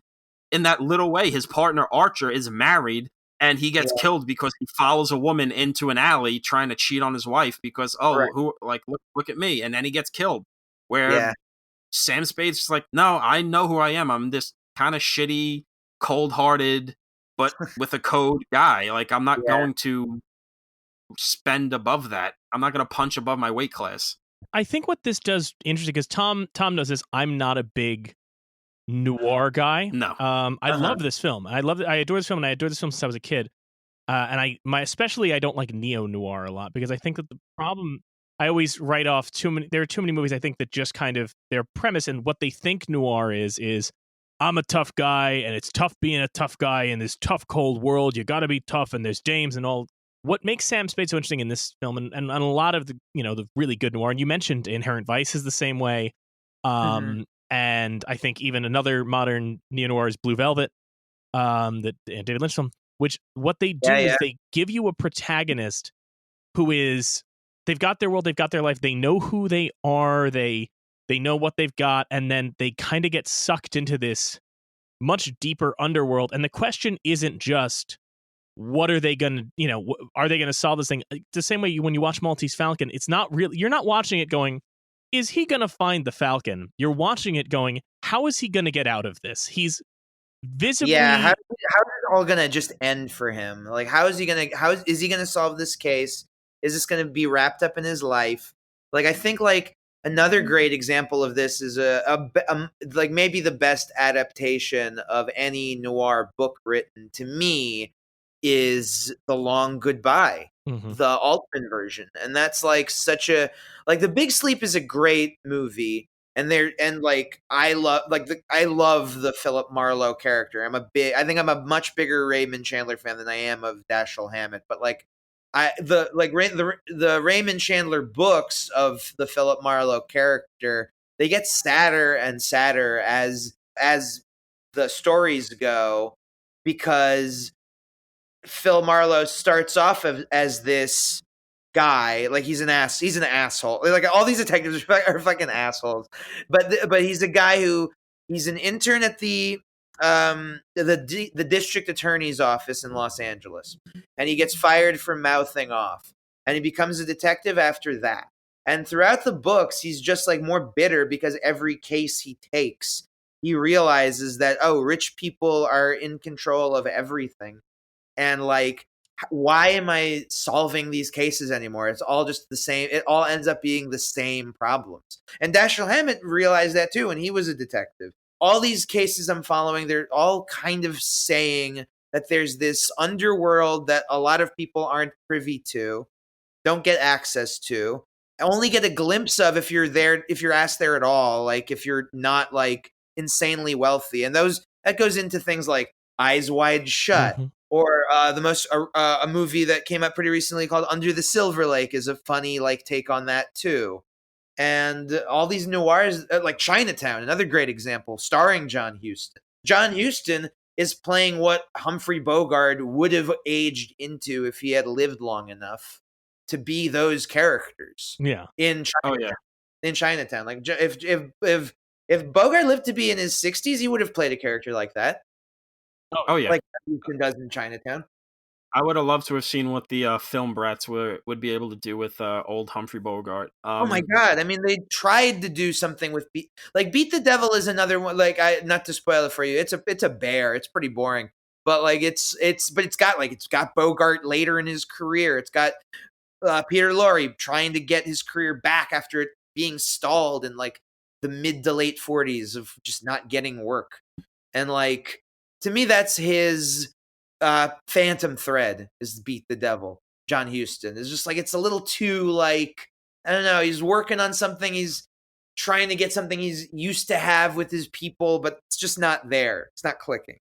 in that little way, his partner Archer is married, and he gets killed because he follows a woman into an alley trying to cheat on his wife because, look at me. And then he gets killed. Where Sam Spade's just like, no, I know who I am. I'm this kind of shitty, cold-hearted, but with a code guy. Like, I'm not going to spend above that. I'm not going to punch above my weight class. I think what this does interesting, because Tom knows this, I'm not a big noir guy. No. I love this film. I adore this film, and I adored this film since I was a kid. And especially I don't like neo-noir a lot, because I think that the problem, I always write off there are too many movies I think that just kind of, their premise and what they think noir is I'm a tough guy, and it's tough being a tough guy in this tough, cold world. You gotta be tough, and there's James and all. What makes Sam Spade so interesting in this film, and a lot of the the really good noir, and you mentioned Inherent Vice is the same way, and I think even another modern neo-noir is Blue Velvet, that David Lynch film, which what they do is they give you a protagonist who is, they've got their world, they've got their life, they know who they are, they know what they've got, and then they kind of get sucked into this much deeper underworld. And the question isn't just, what are they going to, are they going to solve this thing? The same way when you watch Maltese Falcon, it's not really, you're not watching it going, is he going to find the Falcon? You're watching it going, how is he going to get out of this? He's visibly... Yeah, how is it all going to just end for him? Like, is he going to solve this case? Is this going to be wrapped up in his life? Like, I think, like, Another great example of this is like maybe the best adaptation of any noir book written to me is The Long Goodbye, the Altman version. And that's like The Big Sleep is a great movie. I love the Philip Marlowe character. I think I'm a much bigger Raymond Chandler fan than I am of Dashiell Hammett. But the Raymond Chandler books of the Philip Marlowe character, they get sadder and sadder as the stories go, because Phil Marlowe starts off as this guy, like he's an asshole. Like all these detectives are fucking assholes. But he's a guy he's an intern at the district attorney's office in Los Angeles, and he gets fired for mouthing off, and he becomes a detective after that. And throughout the books, he's just like more bitter because every case he takes, he realizes that, oh, rich people are in control of everything. And like, why am I solving these cases anymore? It's all just the same. It all ends up being the same problems. And Dashiell Hammett realized that too when he was a detective. All these cases I'm following, they're all kind of saying that there's this underworld that a lot of people aren't privy to, don't get access to, only get a glimpse of if you're there, if you're asked there at all, like if you're not like insanely wealthy. And that goes into things like Eyes Wide Shut, or a movie that came out pretty recently called Under the Silver Lake is a funny like take on that too. And all these noirs, like Chinatown, another great example, starring John Huston. John Huston is playing what Humphrey Bogart would have aged into if he had lived long enough to be those characters. Yeah. In Chinatown. In Chinatown, like if Bogart lived to be in his 60s, he would have played a character like that. Oh yeah, like Huston does in Chinatown. I would have loved to have seen what the film brats would be able to do with old Humphrey Bogart. Oh my god! I mean, they tried to do something with Beat the Devil is another one. Like, not to spoil it for you, it's a bear. It's pretty boring, but like it's got Bogart later in his career. It's got Peter Lorre trying to get his career back after it being stalled in like the mid to late 40s of just not getting work. And like, to me, that's his phantom thread, is Beat the Devil. John Huston is just like, it's a little too like, I don't know, he's working on something, he's trying to get something he's used to have with his people, but it's just not there. It's not clicking.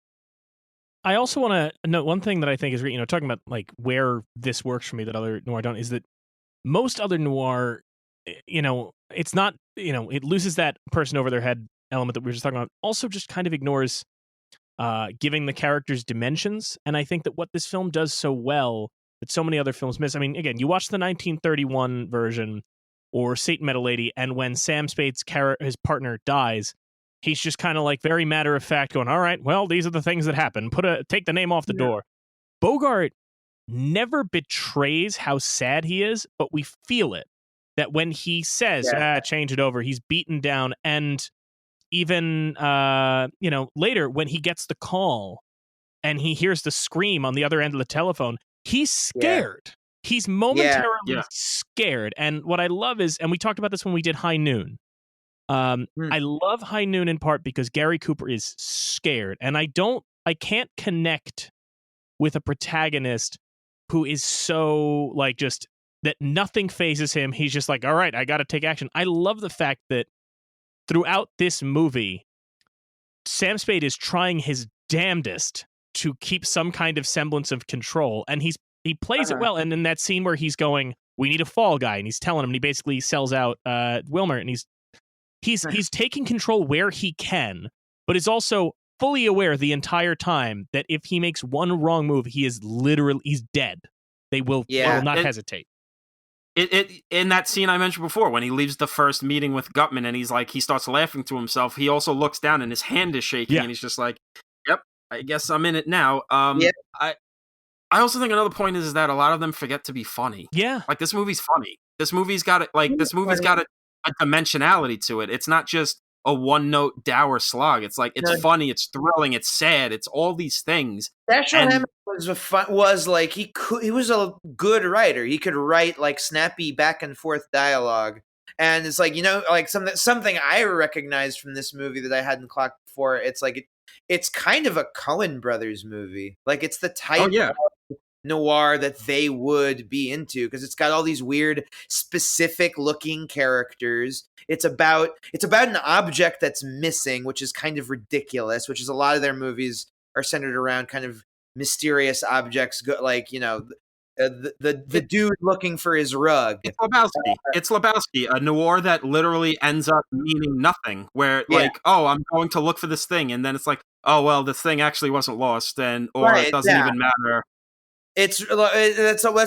I also want to note one thing that I think is, talking about like where this works for me that other noir don't, is that most other noir, it's not, it loses that person over their head element that we were just talking about. Also just kind of ignores giving the characters dimensions. And I think that what this film does so well that so many other films miss. I mean, again, you watch the 1931 version or Satan Met a Lady, and when Sam Spade's his partner dies, he's just kind of like very matter of fact going, all right, well, these are the things that happen. Take the name off the door. Bogart never betrays how sad he is, but we feel it. That when he says, change it over, he's beaten down. And even, later when he gets the call and he hears the scream on the other end of the telephone, he's scared. Yeah. He's momentarily scared. And what I love is, and we talked about this when we did High Noon. I love High Noon in part because Gary Cooper is scared. And I can't connect with a protagonist who is so like just that nothing phases him. He's just like, all right, I got to take action. I love the fact that throughout this movie, Sam Spade is trying his damnedest to keep some kind of semblance of control, and he plays it well. And in that scene where he's going, we need a fall guy, and he's telling him, and he basically sells out Wilmer, and he's taking control where he can, but is also fully aware the entire time that if he makes one wrong move, he's dead. They will not hesitate. It in that scene I mentioned before, when he leaves the first meeting with Gutman and he starts laughing to himself, he also looks down and his hand is shaking and he's just like, yep, I guess I'm in it now. I also think another point is that a lot of them forget to be funny. Yeah. Like, this movie's funny. This movie's got a dimensionality to it. It's not just a one-note dour slog. It's like, it's funny, it's thrilling, it's sad, it's all these things. Dashiell Hammett he was a good writer. He could write like snappy back and forth dialogue And it's like, like something I recognized from this movie that I hadn't clocked before. It's like it's kind of a Coen Brothers movie. Like it's the type yeah. of noir that they would be into, because it's got all these weird specific looking characters. It's about an object that's missing, which is kind of ridiculous, which is a lot of their movies are centered around kind of mysterious objects, like the dude looking for his rug. It's Lebowski. It's Lebowski, a noir that literally ends up meaning nothing. Where Yeah. like, oh, I'm going to look for this thing, and then it's like, oh well, this thing actually wasn't lost, or Right, it doesn't yeah. even matter. That's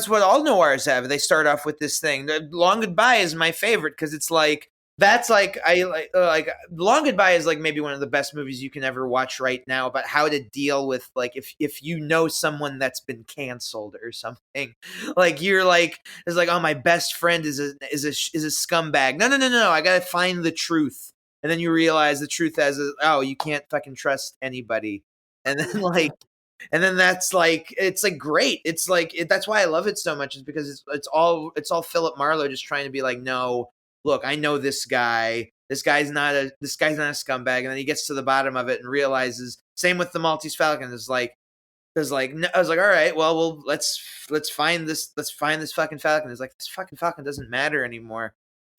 what all noirs have. They start off with this thing. Long Goodbye is my favorite because it's like that's like I like Long Goodbye is like maybe one of the best movies you can ever watch right now about how to deal with like if you know someone that's been canceled or something. Like you're like it's like, oh, my best friend is a scumbag. No. I gotta find the truth, and then you realize the truth oh, you can't fucking trust anybody, and then like. And then that's like it's like great. It's like that's why I love it so much, is because it's all Philip Marlowe just trying to be like, no, look, I know this guy. This guy's not a scumbag. And then he gets to the bottom of it and realizes. Same with the Maltese Falcon. I was like, all right, well, let's find this fucking Falcon. It's like, this fucking Falcon doesn't matter anymore.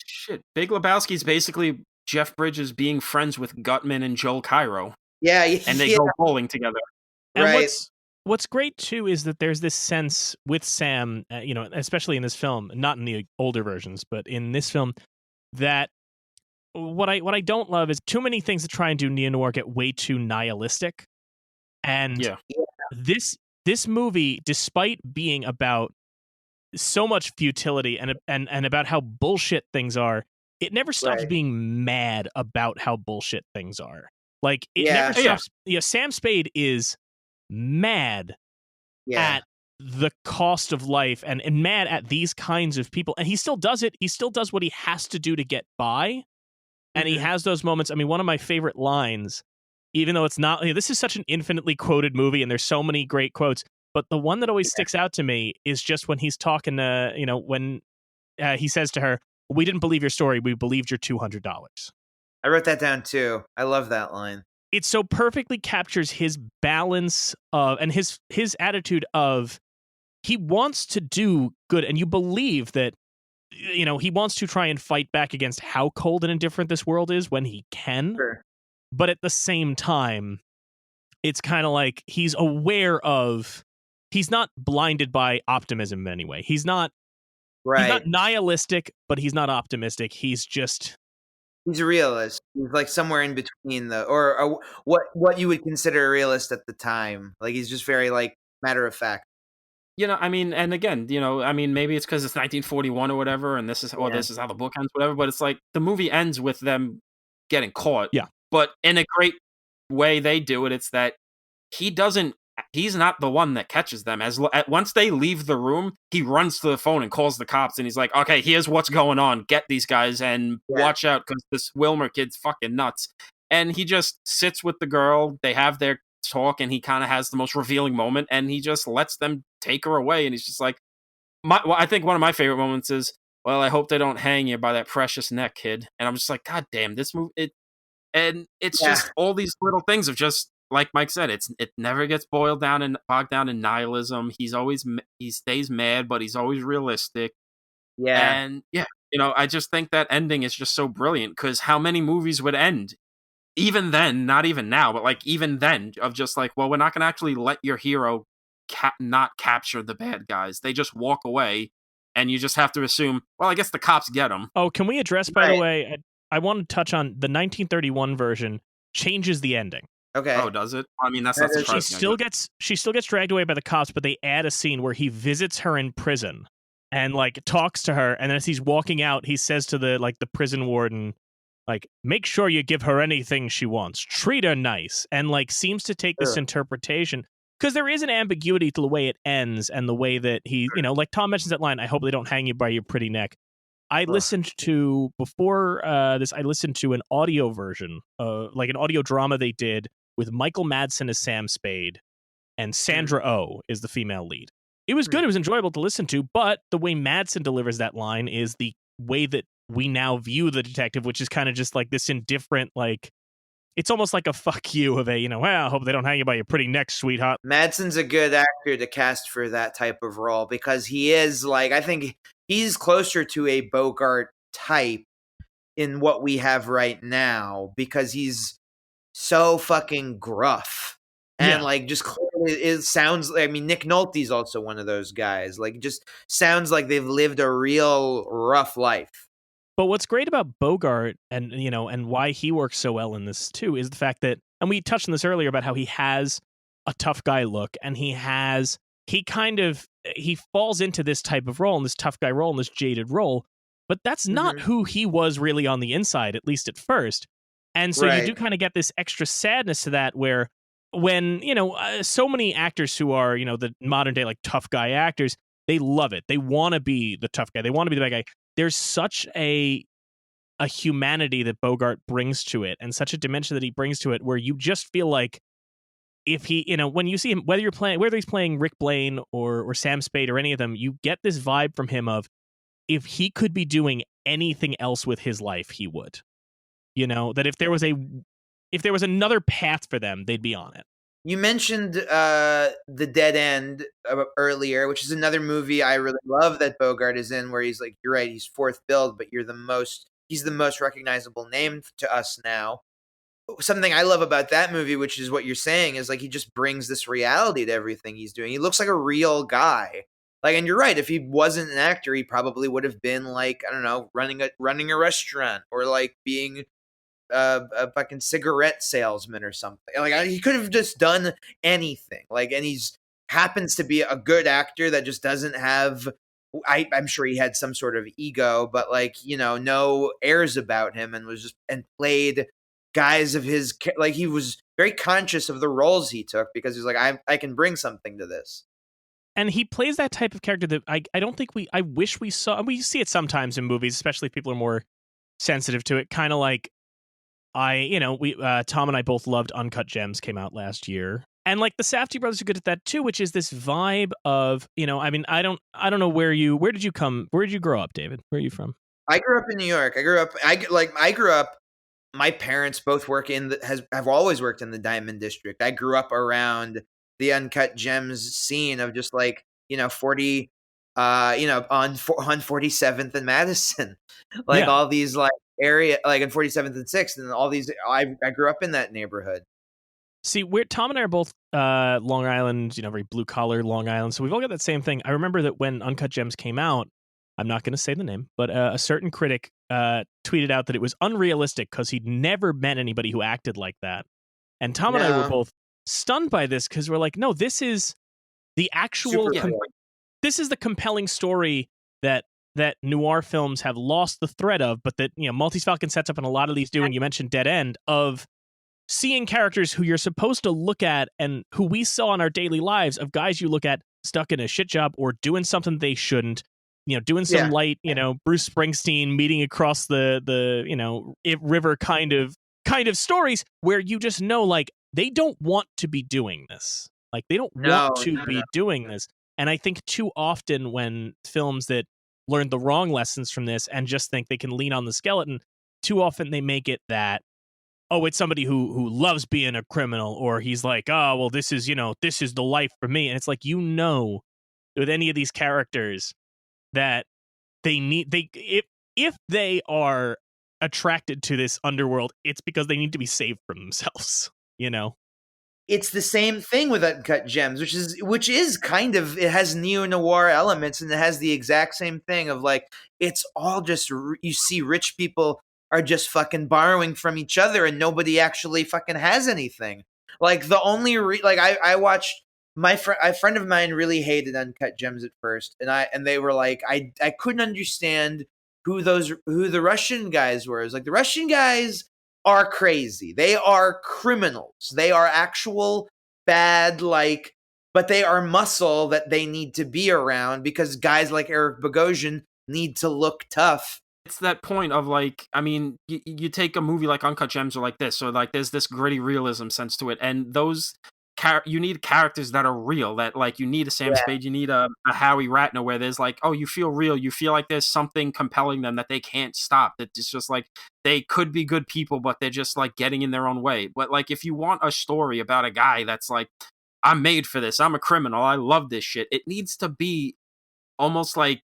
Shit, Big Lebowski's basically Jeff Bridges being friends with Gutman and Joel Cairo. Yeah, and they go bowling together. And right. What's great too is that there's this sense with Sam, especially in this film, not in the older versions, but in this film, that what I don't love is too many things that try and do neo-noir get way too nihilistic. And this movie, despite being about so much futility and about how bullshit things are, it never stops being mad about how bullshit things are. Like it never stops. Sam Spade is mad at the cost of life and mad at these kinds of people, and he still does it. He still does what he has to do to get by, and he has those moments. I mean, one of my favorite lines, even though it's not, this is such an infinitely quoted movie and there's so many great quotes, but the one that always sticks out to me is just when he's talking to, when he says to her, "We didn't believe your story, we believed your $200." I wrote that down too. I love that line. It so perfectly captures his balance of and his attitude of he wants to do good, and you believe that he wants to try and fight back against how cold and indifferent this world is when he can. Sure. But at the same time, it's kind of like he's aware of he's not blinded by optimism in any way. He's not nihilistic, but he's not optimistic. He's a realist. He's like somewhere in between or what you would consider a realist at the time. Like he's just very like matter of fact. I mean, and again, maybe it's because it's 1941 or whatever, and this is how the book ends, whatever. But it's like the movie ends with them getting caught. Yeah. But in a great way, they do it. It's that he's not the one that catches them. Once they leave the room, he runs to the phone and calls the cops, and he's like, "Okay, here's what's going on. Get these guys and watch out because this Wilmer kid's fucking nuts." And he just sits with the girl. They have their talk, and he kind of has the most revealing moment, and he just lets them take her away. And he's just like, I think one of my favorite moments is, "Well, I hope they don't hang you by that precious neck, kid." And I'm just like, God damn, this movie. And it's just all these little things of just. Like Mike said, it never gets bogged down in nihilism. He stays mad, but he's always realistic. Yeah. And I just think that ending is just so brilliant, because how many movies would end, even then, not even now, but like even then, of just like, well, we're not going to actually let your hero not capture the bad guys. They just walk away, and you just have to assume, well, I guess the cops get them. Oh, can we address, by the way, I want to touch on the 1931 version changes the ending. Okay. Oh, does it? I mean, that's not surprising. She still gets dragged away by the cops, but they add a scene where he visits her in prison and like talks to her, and as he's walking out, he says to the prison warden, like, "Make sure you give her anything she wants. Treat her nice." And like seems to take this interpretation, because there is an ambiguity to the way it ends and the way that he, like Tom mentions that line, "I hope they don't hang you by your pretty neck." I listened to before this. I listened to an audio version, like an audio drama they did with Michael Madsen as Sam Spade, and Sandra Oh is the female lead. It was good. It was enjoyable to listen to, but the way Madsen delivers that line is the way that we now view the detective, which is kind of just like this indifferent, like, it's almost like a fuck you of a, well, I hope they don't hang you by your pretty neck, sweetheart. Madsen's a good actor to cast for that type of role because he is like, I think he's closer to a Bogart type in what we have right now because he's so fucking gruff. And like just clearly it sounds like, I mean, Nick Nolte's also one of those guys. Like just sounds like they've lived a real rough life. But what's great about Bogart and and why he works so well in this too is the fact that, and we touched on this earlier about how he has a tough guy look, and he falls into this type of role, and this tough guy role, and this jaded role, but that's not who he was really on the inside, at least at first. And so you do kind of get this extra sadness to that, where when so many actors who are the modern day like tough guy actors, they love it, they want to be the tough guy, they want to be the bad guy. There's such a humanity that Bogart brings to it, and such a dimension that he brings to it, where you just feel like if he, when you see him, whether he's playing Rick Blaine or Sam Spade or any of them, you get this vibe from him of, if he could be doing anything else with his life, he would. That if there was another path for them, they'd be on it. You mentioned The Dead End earlier, which is another movie I really love that Bogart is in, where he's like, you're right, he's fourth billed, but he's the most recognizable name to us now. Something I love about that movie, which is what you're saying, is like he just brings this reality to everything he's doing. He looks like a real guy. Like, and you're right, if he wasn't an actor, he probably would have been like, I don't know, running a restaurant, or like being a fucking cigarette salesman or something. Like he could have just done anything. Like, and he's happens to be a good actor that just doesn't have. I'm sure he had some sort of ego, but like no airs about him, and played guys of his, like he was very conscious of the roles he took because he's like, I can bring something to this. And he plays that type of character that I don't think I wish we saw. We see it sometimes in movies, especially if people are more sensitive to it. Kind of like Tom and I both loved Uncut Gems, came out last year. And like the Safdie brothers are good at that too, which is this vibe of, I mean, I don't know where did you grow up, David? Where are you from? I grew up in New York. I grew up, my parents both have always worked in the Diamond District. I grew up around the Uncut Gems scene of just like, 40, on 47th and Madison, like all these like area, like in 47th and 6th, and all these, I grew up in that neighborhood. See, Tom and I are both Long Island, very blue collar Long Island, so we've all got that same thing. I remember that when Uncut Gems came out, I'm not going to say the name, but a certain critic tweeted out that it was unrealistic because he'd never met anybody who acted like that. And Tom and I were both stunned by this because we're like, no, this is the actual, this is the compelling story that noir films have lost the thread of, but that, Maltese Falcon sets up, and a lot of these do, and you mentioned Dead End, of seeing characters who you're supposed to look at and who we saw in our daily lives, of guys you look at stuck in a shit job or doing something they shouldn't, doing some light, Bruce Springsteen meeting across the river kind of stories where you just know, like, they don't want to be doing this. Like, they don't want to be doing this. And I think too often when films that learn the wrong lessons from this and just think they can lean on the skeleton, too often they make it that, oh, it's somebody who loves being a criminal, or he's like, oh, well, this is the life for me. And it's like, with any of these characters that if they are attracted to this underworld, it's because they need to be saved from themselves, It's the same thing with Uncut Gems, which is kind of, it has neo-noir elements, and it has the exact same thing of like, it's all just, you see rich people are just fucking borrowing from each other and nobody actually fucking has anything. Like the only, I watched, a friend of mine really hated Uncut Gems at first, and they were like, I couldn't understand who the Russian guys were. It was like, the Russian guys are crazy. They are criminals. They are actual bad, but they are muscle that they need to be around because guys like Eric Bogosian need to look tough. It's that point of like, I mean, you take a movie like Uncut Gems or like this, or like there's this gritty realism sense to it, and those you need characters that are real. That like you need a Sam Spade, you need a Howie Ratner, where there's like, oh, you feel real, you feel like there's something compelling them that they can't stop. That it's just like they could be good people, but they're just like getting in their own way. But like if you want a story about a guy that's like, I'm made for this, I'm a criminal, I love this shit, it needs to be almost like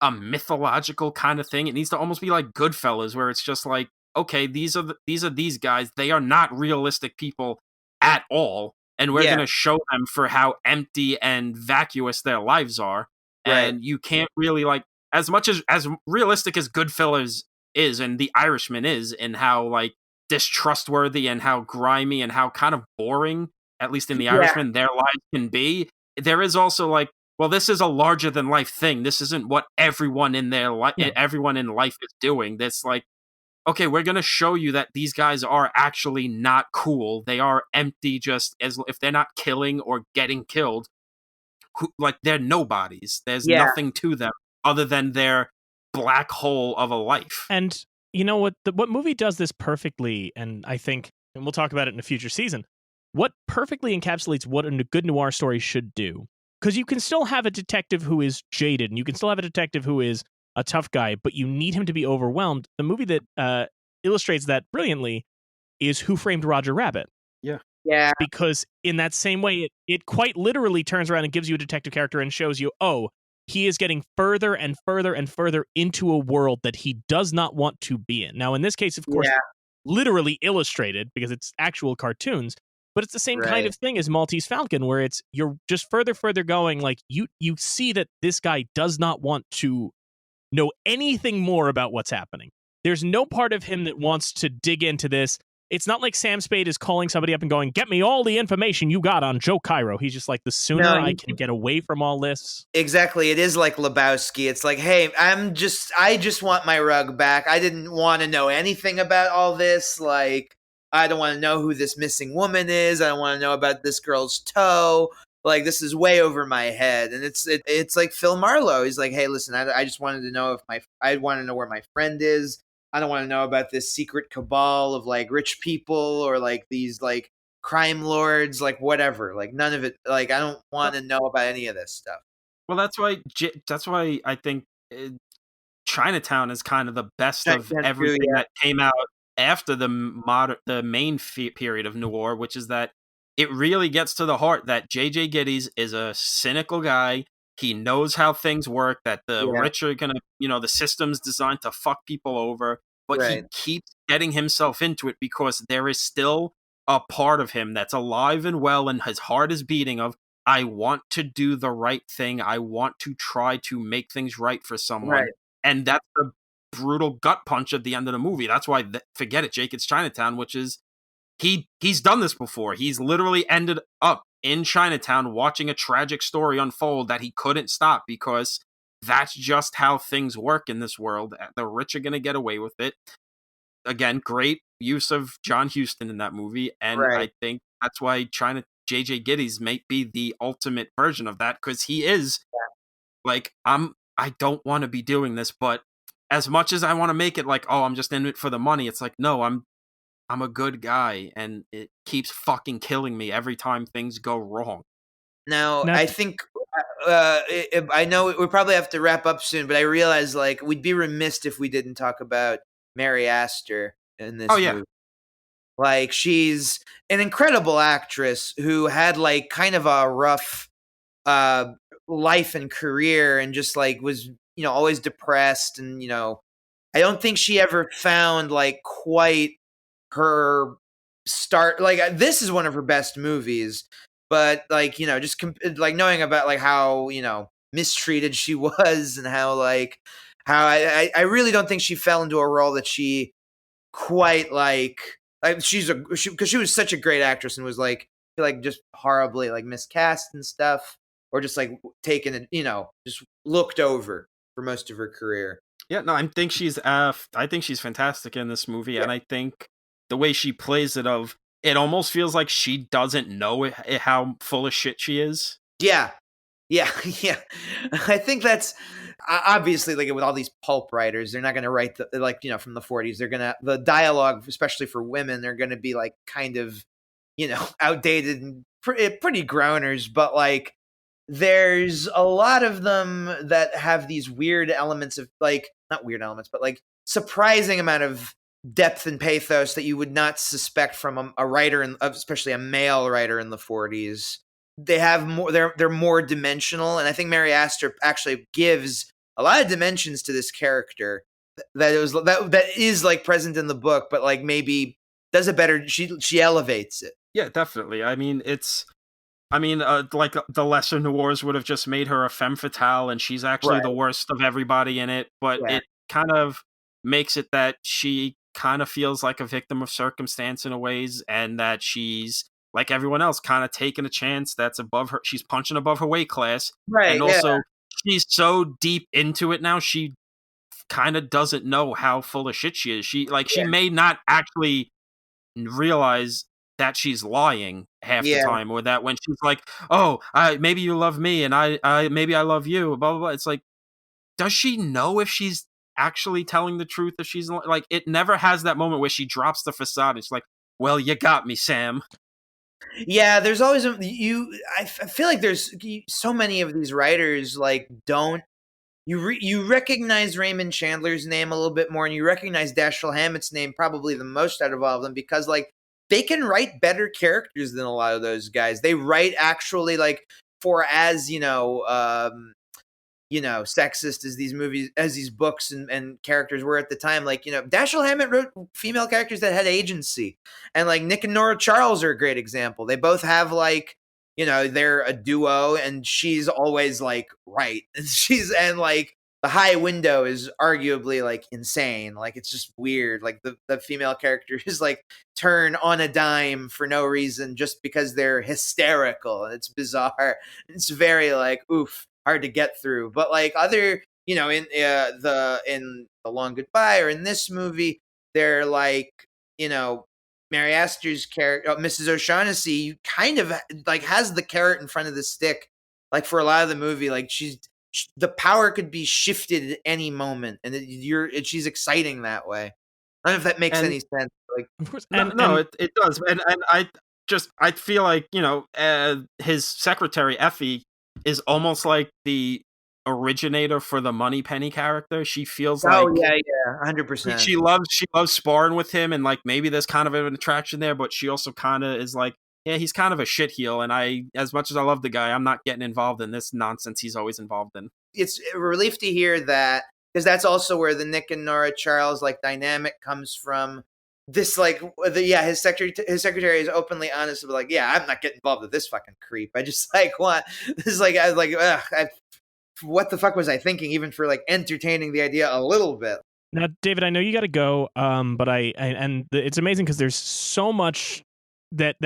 a mythological kind of thing. It needs to almost be like Goodfellas, where it's just like, okay, these are these guys. They are not realistic people at all, and we're going to show them for how empty and vacuous their lives are. Right. And you can't really like as much as realistic as Goodfellas is, and The Irishman is, and how like distrustworthy and how grimy and how kind of boring, at least in The Irishman, their lives can be. There is also like, well, this is a larger than life thing. This isn't what everyone in their life, everyone in life is doing. This like, okay, we're gonna show you that these guys are actually not cool. They are empty. Just as if they're not killing or getting killed, like they're nobodies. There's nothing to them other than their black hole of a life. And you know what? What movie does this perfectly? And I think, and we'll talk about it in a future season. What perfectly encapsulates what a good noir story should do. Because you can still have a detective who is jaded, and you can still have a detective who is a tough guy, but you need him to be overwhelmed. The movie that illustrates that brilliantly is Who Framed Roger Rabbit. Yeah. Because in that same way, it quite literally turns around and gives you a detective character and shows you, oh, he is getting further and further and further into a world that he does not want to be in. Now, in this case, of course, literally illustrated, because it's actual cartoons, but it's the same kind of thing as Maltese Falcon, where it's you're just further going. Like you see that this guy does not want to know anything more about what's happening. There's no part of him that wants to dig into this. It's not like Sam Spade is calling somebody up and going, get me all the information you got on Joe Cairo. He's just like, the sooner I can get away from all this. Exactly. It is like Lebowski. It's like, hey, I just want my rug back. I didn't want to know anything about all this. Like, I don't want to know who this missing woman is. I don't want to know about this girl's toe. Like, this is way over my head. And it's like Phil Marlowe. He's like, hey, listen, I just wanted to know I want to know where my friend is. I don't want to know about this secret cabal of like rich people or like these like crime lords, like whatever. Like none of it. Like, I don't want to know about any of this stuff. Well, that's why I think Chinatown is kind of the best of everything that came out after the main period of noir, which is that it really gets to the heart that J.J. Gittes is a cynical guy. He knows how things work, that the rich are going to, the system's designed to fuck people over, but he keeps getting himself into it because there is still a part of him that's alive and well and his heart is beating of, I want to do the right thing. I want to try to make things right for someone. Right. And that's the brutal gut punch at the end of the movie. That's why, forget it, Jake, it's Chinatown, which is, he's done this before. He's literally ended up in Chinatown watching a tragic story unfold that he couldn't stop because that's just how things work in this world. The rich are going to get away with it. Again, great use of John Huston in that movie. And I think that's why J.J. Gittes may be the ultimate version of that, because he is like, I don't want to be doing this, but as much as I want to make it like, oh, I'm just in it for the money, it's like, no, I'm a good guy, and it keeps fucking killing me every time things go wrong. Now, I think I know we probably have to wrap up soon, but I realize like we'd be remiss if we didn't talk about Mary Astor in this movie. Like, she's an incredible actress who had like kind of a rough life and career, and just like was always depressed, and I don't think she ever found like quite her start. Like, this is one of her best movies, but like just like knowing about like how mistreated she was, and how I really don't think she fell into a role that she quite like because she was such a great actress and was like just horribly like miscast and stuff, or just like taken and just looked over for most of her career. Yeah, no, I think she's fantastic in this movie, and I think the way she plays it, it almost feels like she doesn't know how full of shit she is. Yeah. I think that's obviously like with all these pulp writers, they're not going to write from the 40s. They're going to the dialogue, especially for women, they're going to be like kind of outdated and pretty groaners, but like there's a lot of them that have these weird elements of like not weird elements, but like surprising amount of depth and pathos that you would not suspect from a writer, especially a male writer in the 40s. They have more. They're more dimensional, and I think Mary Astor actually gives a lot of dimensions to this character that is like present in the book, but like maybe does it better. She elevates it. Yeah, definitely. I mean, like the lesser noirs would have just made her a femme fatale, and she's actually the worst of everybody in it. But it kind of makes it that she kind of feels like a victim of circumstance in a ways, and that she's like everyone else, kind of taking a chance that's above her. She's punching above her weight class, and also she's so deep into it now. She kind of doesn't know how full of shit she is. She may not actually realize that she's lying half the time, or that when she's like, "Oh, maybe you love me, and I maybe I love you," blah blah blah. It's like, does she know if she's actually telling the truth? If she's like, it never has that moment where she drops the facade. It's like, well, you got me, Sam. Yeah, there's always I feel like there's so many of these writers like don't you recognize Raymond Chandler's name a little bit more, and you recognize Dashiell Hammett's name probably the most out of all of them, because like they can write better characters than a lot of those guys. They write actually like for as sexist as these movies, as these books and characters were at the time. Like, Dashiell Hammett wrote female characters that had agency. And like Nick and Nora Charles are a great example. They both have like, they're a duo, and she's always like right. And like the High Window is arguably like insane. Like it's just weird. Like the female characters like turn on a dime for no reason just because they're hysterical. And it's bizarre. It's very like oof. Hard to get through, but like other, in the Long Goodbye or in this movie, they're like, Mary Astor's character, Mrs. O'Shaughnessy, kind of like has the carrot in front of the stick. Like for a lot of the movie, like the power could be shifted at any moment, and she's exciting that way. I don't know if that makes any sense. Like, of course, it does, and I feel like his secretary Effie is almost like the originator for the Moneypenny character. She feels like 100%. She loves sparring with him, and like maybe there's kind of an attraction there, but she also kind of is like, yeah, he's kind of a shitheel, and as much as I love the guy, I'm not getting involved in this nonsense he's always involved in. It's a relief to hear that, because that's also where the Nick and Nora Charles like dynamic comes from. This like his secretary is openly honest about like, I'm not getting involved with this fucking creep. I just like want this like I was like what the fuck was I thinking, even for like entertaining the idea a little bit. Now, David, I know you got to go, but it's amazing because there's so much that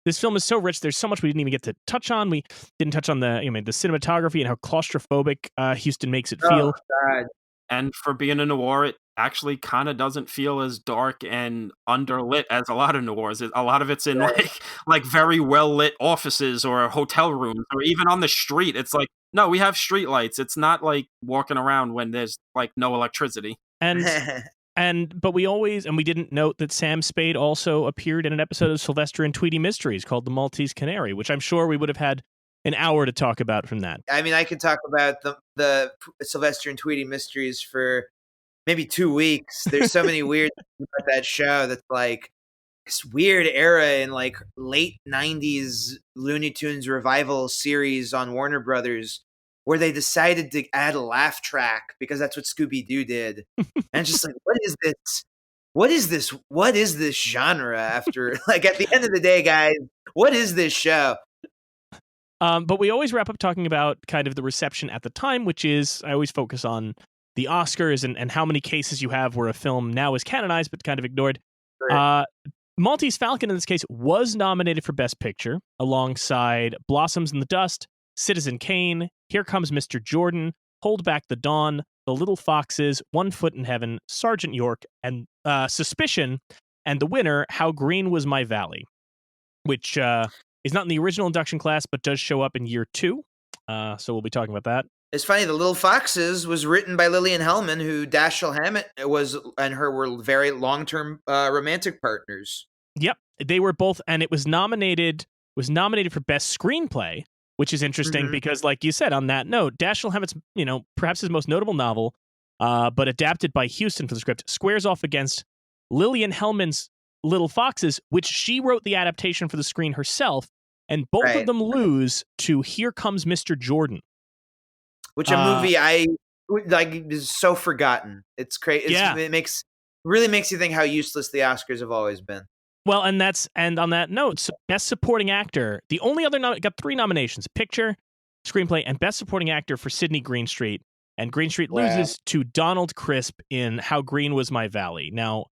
this film is so rich. There's so much we didn't even get to touch on. We didn't touch on the cinematography and how claustrophobic Huston makes it feel. God. And for being a noir, it actually kind of doesn't feel as dark and underlit as a lot of noirs. A lot of it's in like very well lit offices or hotel rooms, or even on the street. It's like, no, we have street lights. It's not like walking around when there's like no electricity. But we didn't note that Sam Spade also appeared in an episode of Sylvester and Tweety Mysteries called The Maltese Canary, which I'm sure we would have had an hour to talk about from that. I mean, I could talk about the Sylvester and Tweety Mysteries for maybe 2 weeks. There's so many weird things about that show. That's like this weird era in like late 90s Looney Tunes revival series on Warner Brothers, where they decided to add a laugh track because that's what Scooby-Doo did. And just like, what is this? What is this? What is this genre after, like, at the end of the day, guys, what is this show? But we always wrap up talking about kind of the reception at the time, which is, I always focus on the Oscars and how many cases you have where a film now is canonized but kind of ignored. Right. Maltese Falcon, in this case, was nominated for Best Picture alongside Blossoms in the Dust, Citizen Kane, Here Comes Mr. Jordan, Hold Back the Dawn, The Little Foxes, One Foot in Heaven, Sergeant York, and Suspicion, and the winner, How Green Was My Valley, which is not in the original induction class, but does show up in year 2. So we'll be talking about that. It's funny, The Little Foxes was written by Lillian Hellman, who Dashiell Hammett and her were very long-term romantic partners. Yep. they were both, and it was nominated for Best Screenplay, which is interesting because, like you said, on that note, Dashiell Hammett's, perhaps his most notable novel, but adapted by Huston for the script, squares off against Lillian Hellman's Little Foxes, which she wrote the adaptation for the screen herself, and both of them lose to Here Comes Mr. Jordan. Which a movie I like is so forgotten. It's crazy. Yeah. It really makes you think how useless the Oscars have always been. Well, and on that note, so Best Supporting Actor, the only other got 3 nominations: Picture, Screenplay, and Best Supporting Actor for Sidney Greenstreet. And Greenstreet loses to Donald Crisp in How Green Was My Valley. Now,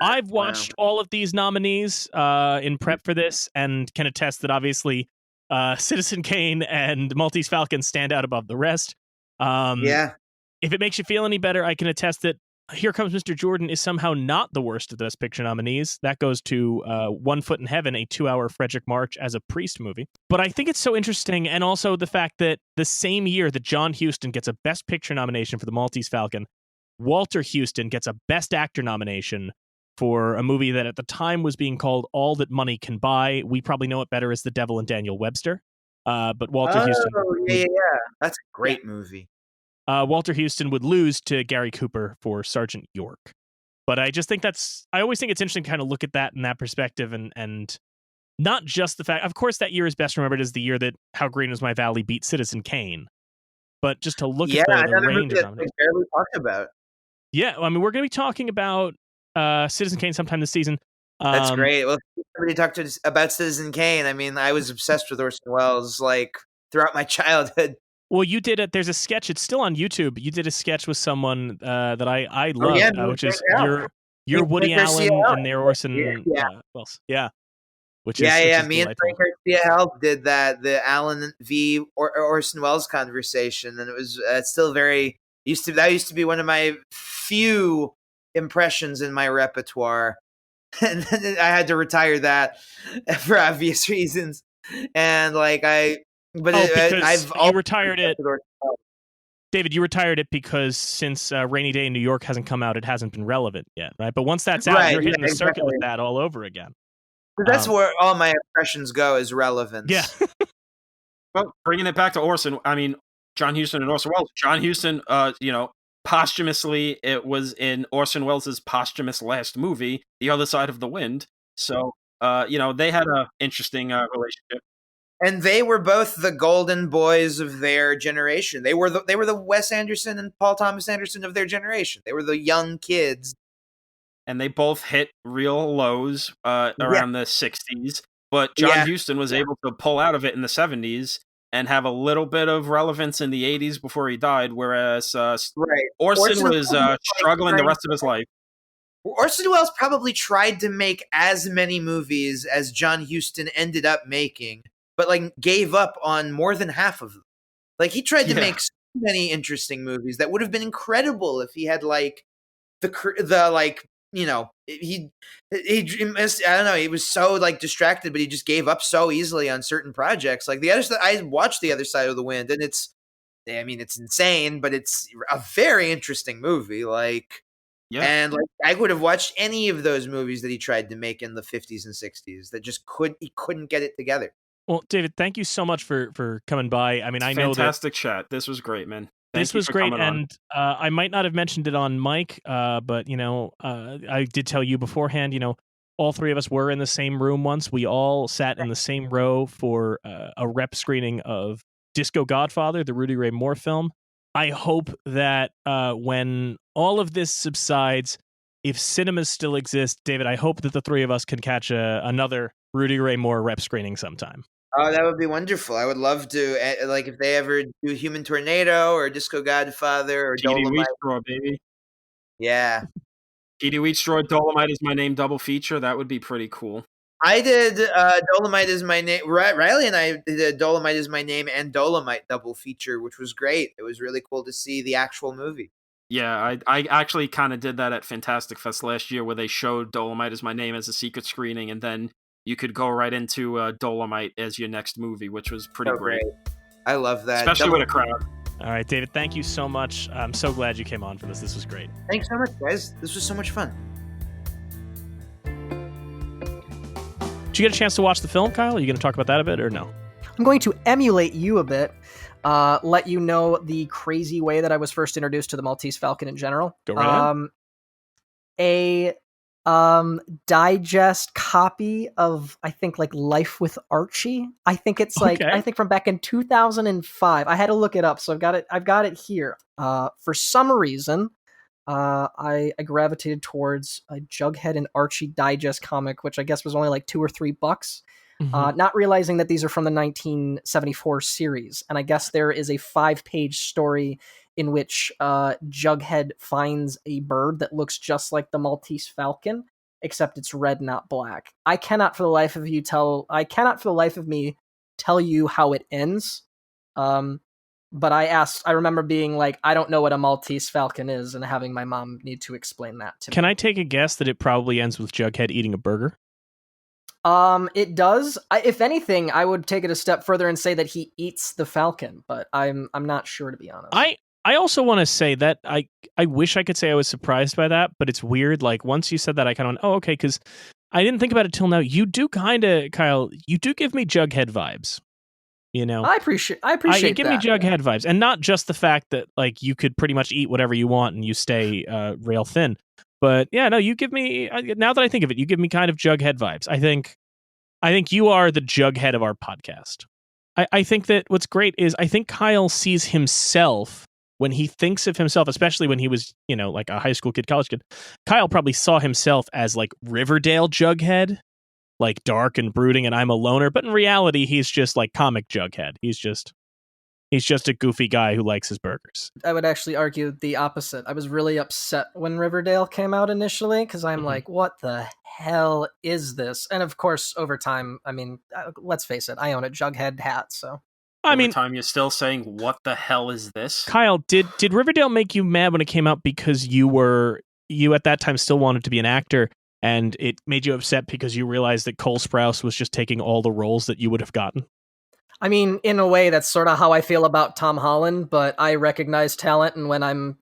I've watched all of these nominees in prep for this and can attest that obviously Citizen Kane and Maltese Falcon stand out above the rest. If it makes you feel any better, I can attest that Here Comes Mr. Jordan is somehow not the worst of the Best Picture nominees. That goes to One Foot in Heaven, a 2-hour Frederick March as a priest movie. But I think it's so interesting, and also the fact that the same year that John Huston gets a Best Picture nomination for The Maltese Falcon, Walter Huston gets a Best Actor nomination for a movie that at the time was being called All That Money Can Buy. We probably know it better as The Devil and Daniel Webster. But Walter Huston... That's a great movie. Walter Huston would lose to Gary Cooper for Sergeant York. But I just think I always think it's interesting to kind of look at that in that perspective and not just the fact, of course, that year is best remembered as the year that How Green Was My Valley beat Citizen Kane. But just to look at the range of nominations. Barely talked about. Yeah, I mean, we're going to be talking about Citizen Kane sometime this season. That's great. Well, somebody talked to us about Citizen Kane. I mean, I was obsessed with Orson Welles like throughout my childhood. Well, you did it. There's a sketch. It's still on YouTube. You did a sketch with someone that I love, which is your Woody Allen and their Orson Welles. Yeah. Which is me and Frank Garcia Health did that, the Allen v. Orson Welles conversation, and it was still very used to be one of my few impressions in my repertoire, and then I had to retire that for obvious reasons. And I've retired it. David, you retired it because since Rainy Day in New York hasn't come out, it hasn't been relevant yet, right? But once that's out, you're hitting the circuit with that all over again. That's where all my impressions go, is relevance. Yeah. Well, bringing it back to Orson, I mean, John Huston and Orson Welles. John Huston, posthumously, it was in Orson Welles' posthumous last movie, The Other Side of the Wind. So, they had an interesting relationship. And they were both the golden boys of their generation. They were the Wes Anderson and Paul Thomas Anderson of their generation. They were the young kids. And they both hit real lows around the 60s. But John Huston was able to pull out of it in the 70s and have a little bit of relevance in the 80s before he died, whereas Orson was struggling the rest of his life. Orson Welles probably tried to make as many movies as John Huston ended up making, but gave up on more than half of them. He tried to make so many interesting movies that would have been incredible if he had he I don't know, he was so distracted, but he just gave up so easily on certain projects. The other side, I watched The Other Side of the Wind, and it's insane, but it's a very interesting movie. And I would have watched any of those movies that he tried to make in the 50s and 60s that he couldn't get it together. Well, David, thank you so much for coming by. I mean, I know fantastic chat. This was great, man. This was great, and I might not have mentioned it on mic, but I did tell you beforehand. All 3 of us were in the same room once. We all sat in the same row for a rep screening of Disco Godfather, the Rudy Ray Moore film. I hope that when all of this subsides, if cinemas still exist, David, I hope that the 3 of us can catch another Rudy Ray Moore rep screening sometime. Oh, that would be wonderful. I would love to, if they ever do Human Tornado or Disco Godfather or T.D. Wheatstraw, baby. Yeah. T.D. Wheatstraw, Dolomite Is My Name double feature. That would be pretty cool. I did Dolomite Is My Name. Riley and I did Dolomite Is My Name and Dolomite double feature, which was great. It was really cool to see the actual movie. Yeah, I actually kind of did that at Fantastic Fest last year, where they showed Dolomite Is My Name as a secret screening, and then you could go right into Dolomite as your next movie, which was pretty great. I love that. Especially with a crowd. All right, David, thank you so much. I'm so glad you came on for this. This was great. Thanks so much, guys. This was so much fun. Did you get a chance to watch the film, Kyle? Are you going to talk about that a bit or no? I'm going to emulate you a bit, let you know the crazy way that I was first introduced to the Maltese Falcon in general. Go right ahead. Digest copy of, I think, like Life with Archie. I think it's like, Okay. I think from back in 2005. I had to look it up, so I've got it here. For some reason, I gravitated towards a Jughead and Archie Digest comic, which I guess was only like $2 or $3. Not realizing that these are from the 1974 series. And I guess there is a 5-page story in which Jughead finds a bird that looks just like the Maltese Falcon, except it's red, not black. I cannot for the life of me tell you how it ends. But I remember being like, I don't know what a Maltese Falcon is, and having my mom need to explain that to me. Can I take a guess that it probably ends with Jughead eating a burger? It does. If anything, I would take it a step further and say that he eats the Falcon, but I'm not sure, to be honest. I also want to say that I wish I could say I was surprised by that, but it's weird. Like, once you said that, I kind of went, oh, okay, because I didn't think about it till now. You do kind of, Kyle, you do give me Jughead vibes. You know, I appreciate you give me that. Jughead vibes, and not just the fact that like you could pretty much eat whatever you want and you stay rail thin, but yeah, no, you give me. Now that I think of it, you give me kind of Jughead vibes. I think you are the Jughead of our podcast. I think that what's great is I think Kyle sees himself when he thinks of himself, especially when he was, you know, like a high school kid, college kid. Kyle probably saw himself as like Riverdale Jughead, like dark and brooding, and I'm a loner. But in reality, he's just like comic Jughead. He's just a goofy guy who likes his burgers. I would actually argue the opposite. I was really upset when Riverdale came out initially, because I'm like, what the hell is this? And of course, over time, I mean, let's face it, I own a Jughead hat, so. I mean, time you're still saying, what the hell is this? Kyle, did Riverdale make you mad when it came out because you at that time still wanted to be an actor, and it made you upset because you realized that Cole Sprouse was just taking all the roles that you would have gotten? I mean, in a way, that's sort of how I feel about Tom Holland, but I recognize talent, and when I'm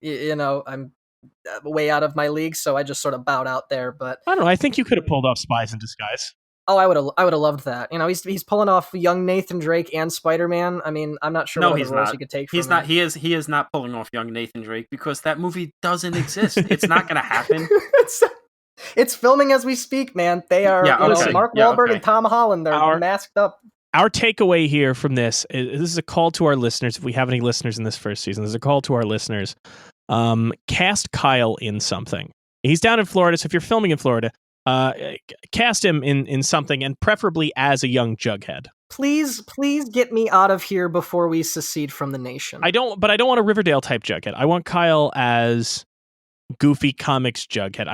way out of my league, so I just sort of bowed out there. But I don't know. I think you could have pulled off Spies in Disguise. Oh, I would have loved that. You know, he's pulling off young Nathan Drake and Spider-Man. I mean, I'm not sure what other roles he could take. He's not. He is not pulling off young Nathan Drake because that movie doesn't exist. It's not going to happen. It's filming as we speak, man. They are. Mark Wahlberg and Tom Holland. They're masked up. Our takeaway here from this is a call to our listeners. If we have any listeners in this first season, there's a call to our listeners. Cast Kyle in something. He's down in Florida, so if you're filming in Florida, cast him in something, and preferably as a young Jughead. Please get me out of here before we secede from the nation. I don't want a Riverdale type Jughead. I want Kyle as goofy comics Jughead.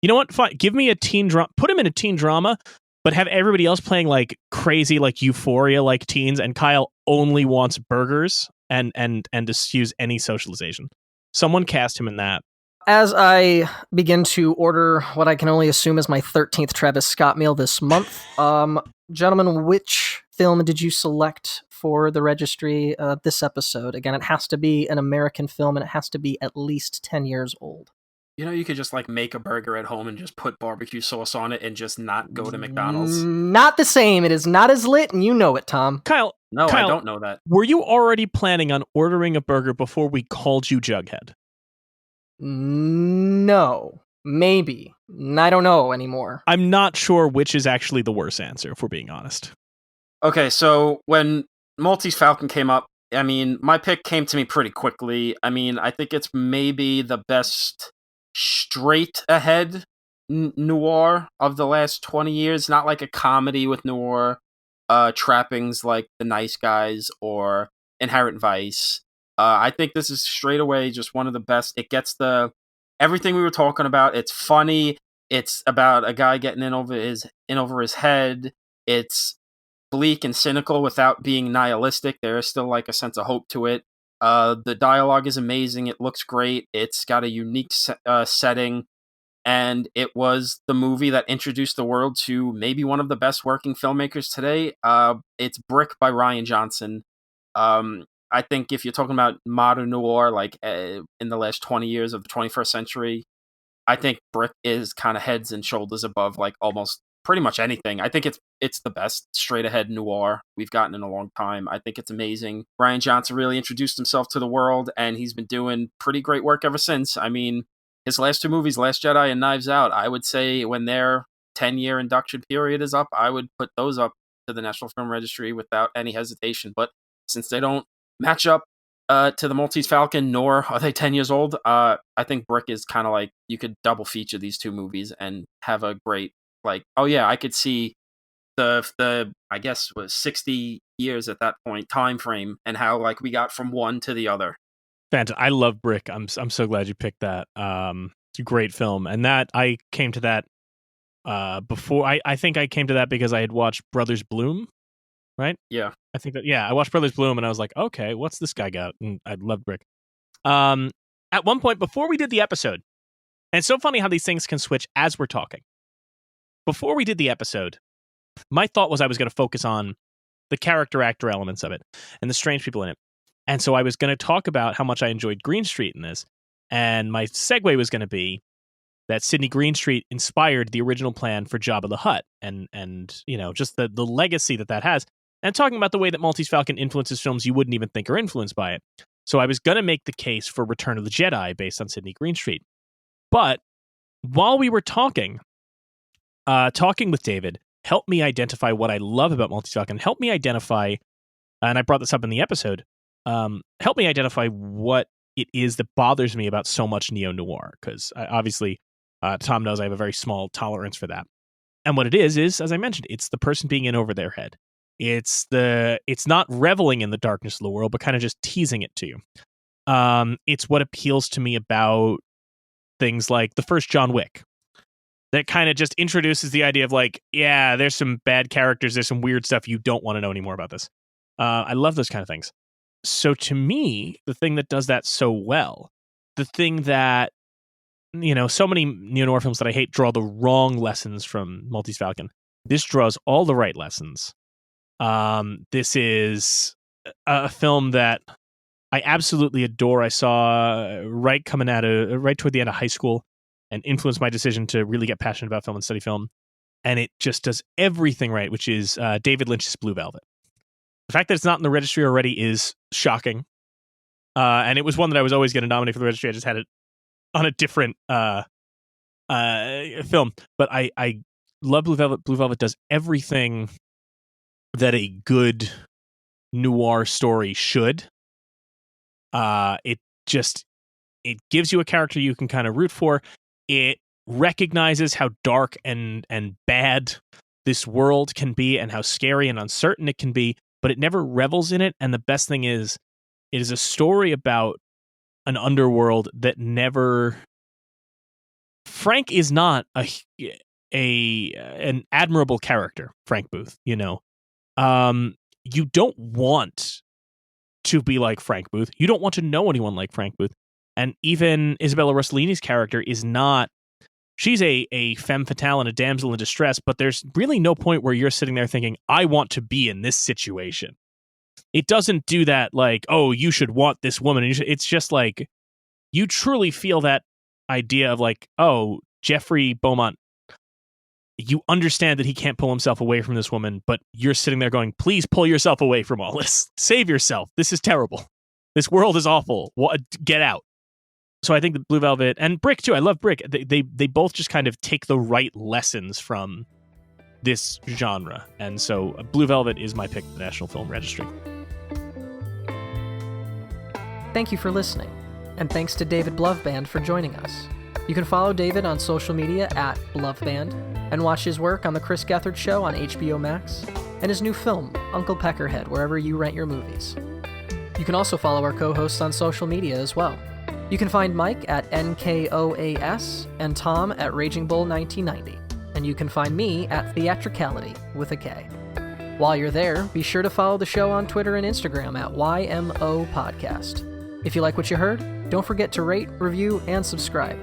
You know what? Fine. Give me a teen drama. Put him in a teen drama, but have everybody else playing like crazy, like Euphoria, like teens, and Kyle only wants burgers and eschews any socialization. Someone cast him in that. As I begin to order what I can only assume is my 13th Travis Scott meal this month, gentlemen, which film did you select for the registry this episode? Again, it has to be an American film, and it has to be at least 10 years old. You know, you could just like make a burger at home and just put barbecue sauce on it and just not go to McDonald's. Not the same. It is not as lit, and you know it, Tom. Kyle, I don't know that. Were you already planning on ordering a burger before we called you Jughead? No. Maybe. I don't know anymore. I'm not sure which is actually the worst answer, if we're being honest. Okay, so when Maltese Falcon came up, I mean, my pick came to me pretty quickly. I mean, I think it's maybe the best straight ahead noir of the last 20 years, not like a comedy with noir trappings like The Nice Guys or Inherent Vice. I think this is straight away just one of the best. It gets everything we were talking about. It's funny. It's about a guy getting in over his head. It's bleak and cynical without being nihilistic. There is still like a sense of hope to it. The dialogue is amazing. It looks great. It's got a unique setting. And it was the movie that introduced the world to maybe one of the best working filmmakers today. It's Brick by Rian Johnson. I think if you're talking about modern noir, like in the last 20 years of the 21st century, I think Brick is kind of heads and shoulders above like almost pretty much anything. I think it's the best straight ahead noir we've gotten in a long time. I think it's amazing. Rian Johnson really introduced himself to the world, and he's been doing pretty great work ever since. I mean, his last two movies, Last Jedi and Knives Out, I would say when their 10-year induction period is up, I would put those up to the National Film Registry without any hesitation. But since they don't match up to the Maltese Falcon, nor are they 10 years old, I think Brick is kind of like, you could double feature these two movies and have a great, like, oh yeah, I could see the I guess was 60 years at that point time frame, and how like we got from one to the other. Fantastic. I love Brick. I'm so glad you picked that. It's a great film, and that I came to that before. I think I came to that because I had watched Brothers Bloom, right? Yeah, I think that. Yeah, I watched Brothers Bloom, and I was like, okay, what's this guy got? And I love Brick. At one point before we did the episode, and it's so funny how these things can switch as we're talking. Before we did the episode, my thought was I was going to focus on the character-actor elements of it and the strange people in it. And so I was going to talk about how much I enjoyed Green Street in this. And my segue was going to be that Sidney Greenstreet inspired the original plan for Jabba the Hutt, and you know, just the legacy that has. And talking about the way that Maltese Falcon influences films you wouldn't even think are influenced by it. So I was going to make the case for Return of the Jedi based on Sidney Greenstreet. But while we were talking with David, helped me identify what I love about Maltese Falcon. Helped me identify, and I brought this up in the episode, helped me identify what it is that bothers me about so much neo-noir. Because obviously, Tom knows I have a very small tolerance for that. And what it is, as I mentioned, it's the person being in over their head. It's not reveling in the darkness of the world, but kind of just teasing it to you. It's what appeals to me about things like the first John Wick. That kind of just introduces the idea of like, yeah, there's some bad characters, there's some weird stuff, you don't want to know any more about this. I love those kind of things. So to me, the thing that does that so well, the thing that, you know, so many neo-noir films that I hate draw the wrong lessons from Maltese Falcon. This draws all the right lessons. This is a film that I absolutely adore. I saw right toward the end of high school, and influenced my decision to really get passionate about film and study film. And it just does everything right, which is David Lynch's Blue Velvet. The fact that it's not in the registry already is shocking. And it was one that I was always going to nominate for the registry. I just had it on a different film. But I love Blue Velvet. Blue Velvet does everything that a good noir story should. It gives you a character you can kind of root for. It recognizes how dark and bad this world can be and how scary and uncertain it can be, but it never revels in it. And the best thing is, it is a story about an underworld that never... Frank is not an admirable character, Frank Booth, you know. You don't want to be like Frank Booth. You don't want to know anyone like Frank Booth. And even Isabella Rossellini's character is not... She's a femme fatale and a damsel in distress, but there's really no point where you're sitting there thinking, I want to be in this situation. It doesn't do that like, oh, you should want this woman. It's just like, you truly feel that idea of like, oh, Jeffrey Beaumont, you understand that he can't pull himself away from this woman, but you're sitting there going, please pull yourself away from all this. Save yourself. This is terrible. This world is awful. Get out. So I think the Blue Velvet and Brick too. I love Brick. They both just kind of take the right lessons from this genre, and so Blue Velvet is my pick. The National Film Registry. Thank you for listening, and thanks to David Bluvband for joining us. You can follow David on social media at Bluvband and watch his work on The Chris Gethard Show on HBO Max and his new film, Uncle Peckerhead, wherever you rent your movies. You can also follow our co-hosts on social media as well. You can find Mike at NKOAS and Tom at RagingBull1990. And you can find me at Theatricality with a K. While you're there, be sure to follow the show on Twitter and Instagram at YMO Podcast. If you like what you heard, don't forget to rate, review, and subscribe.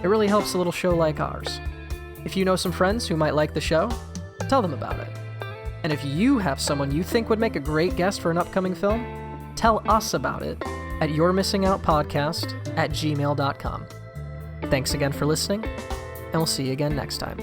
It really helps a little show like ours. If you know some friends who might like the show, tell them about it. And if you have someone you think would make a great guest for an upcoming film, tell us about it at yourmissingoutpodcast@gmail.com. Thanks again for listening, and we'll see you again next time.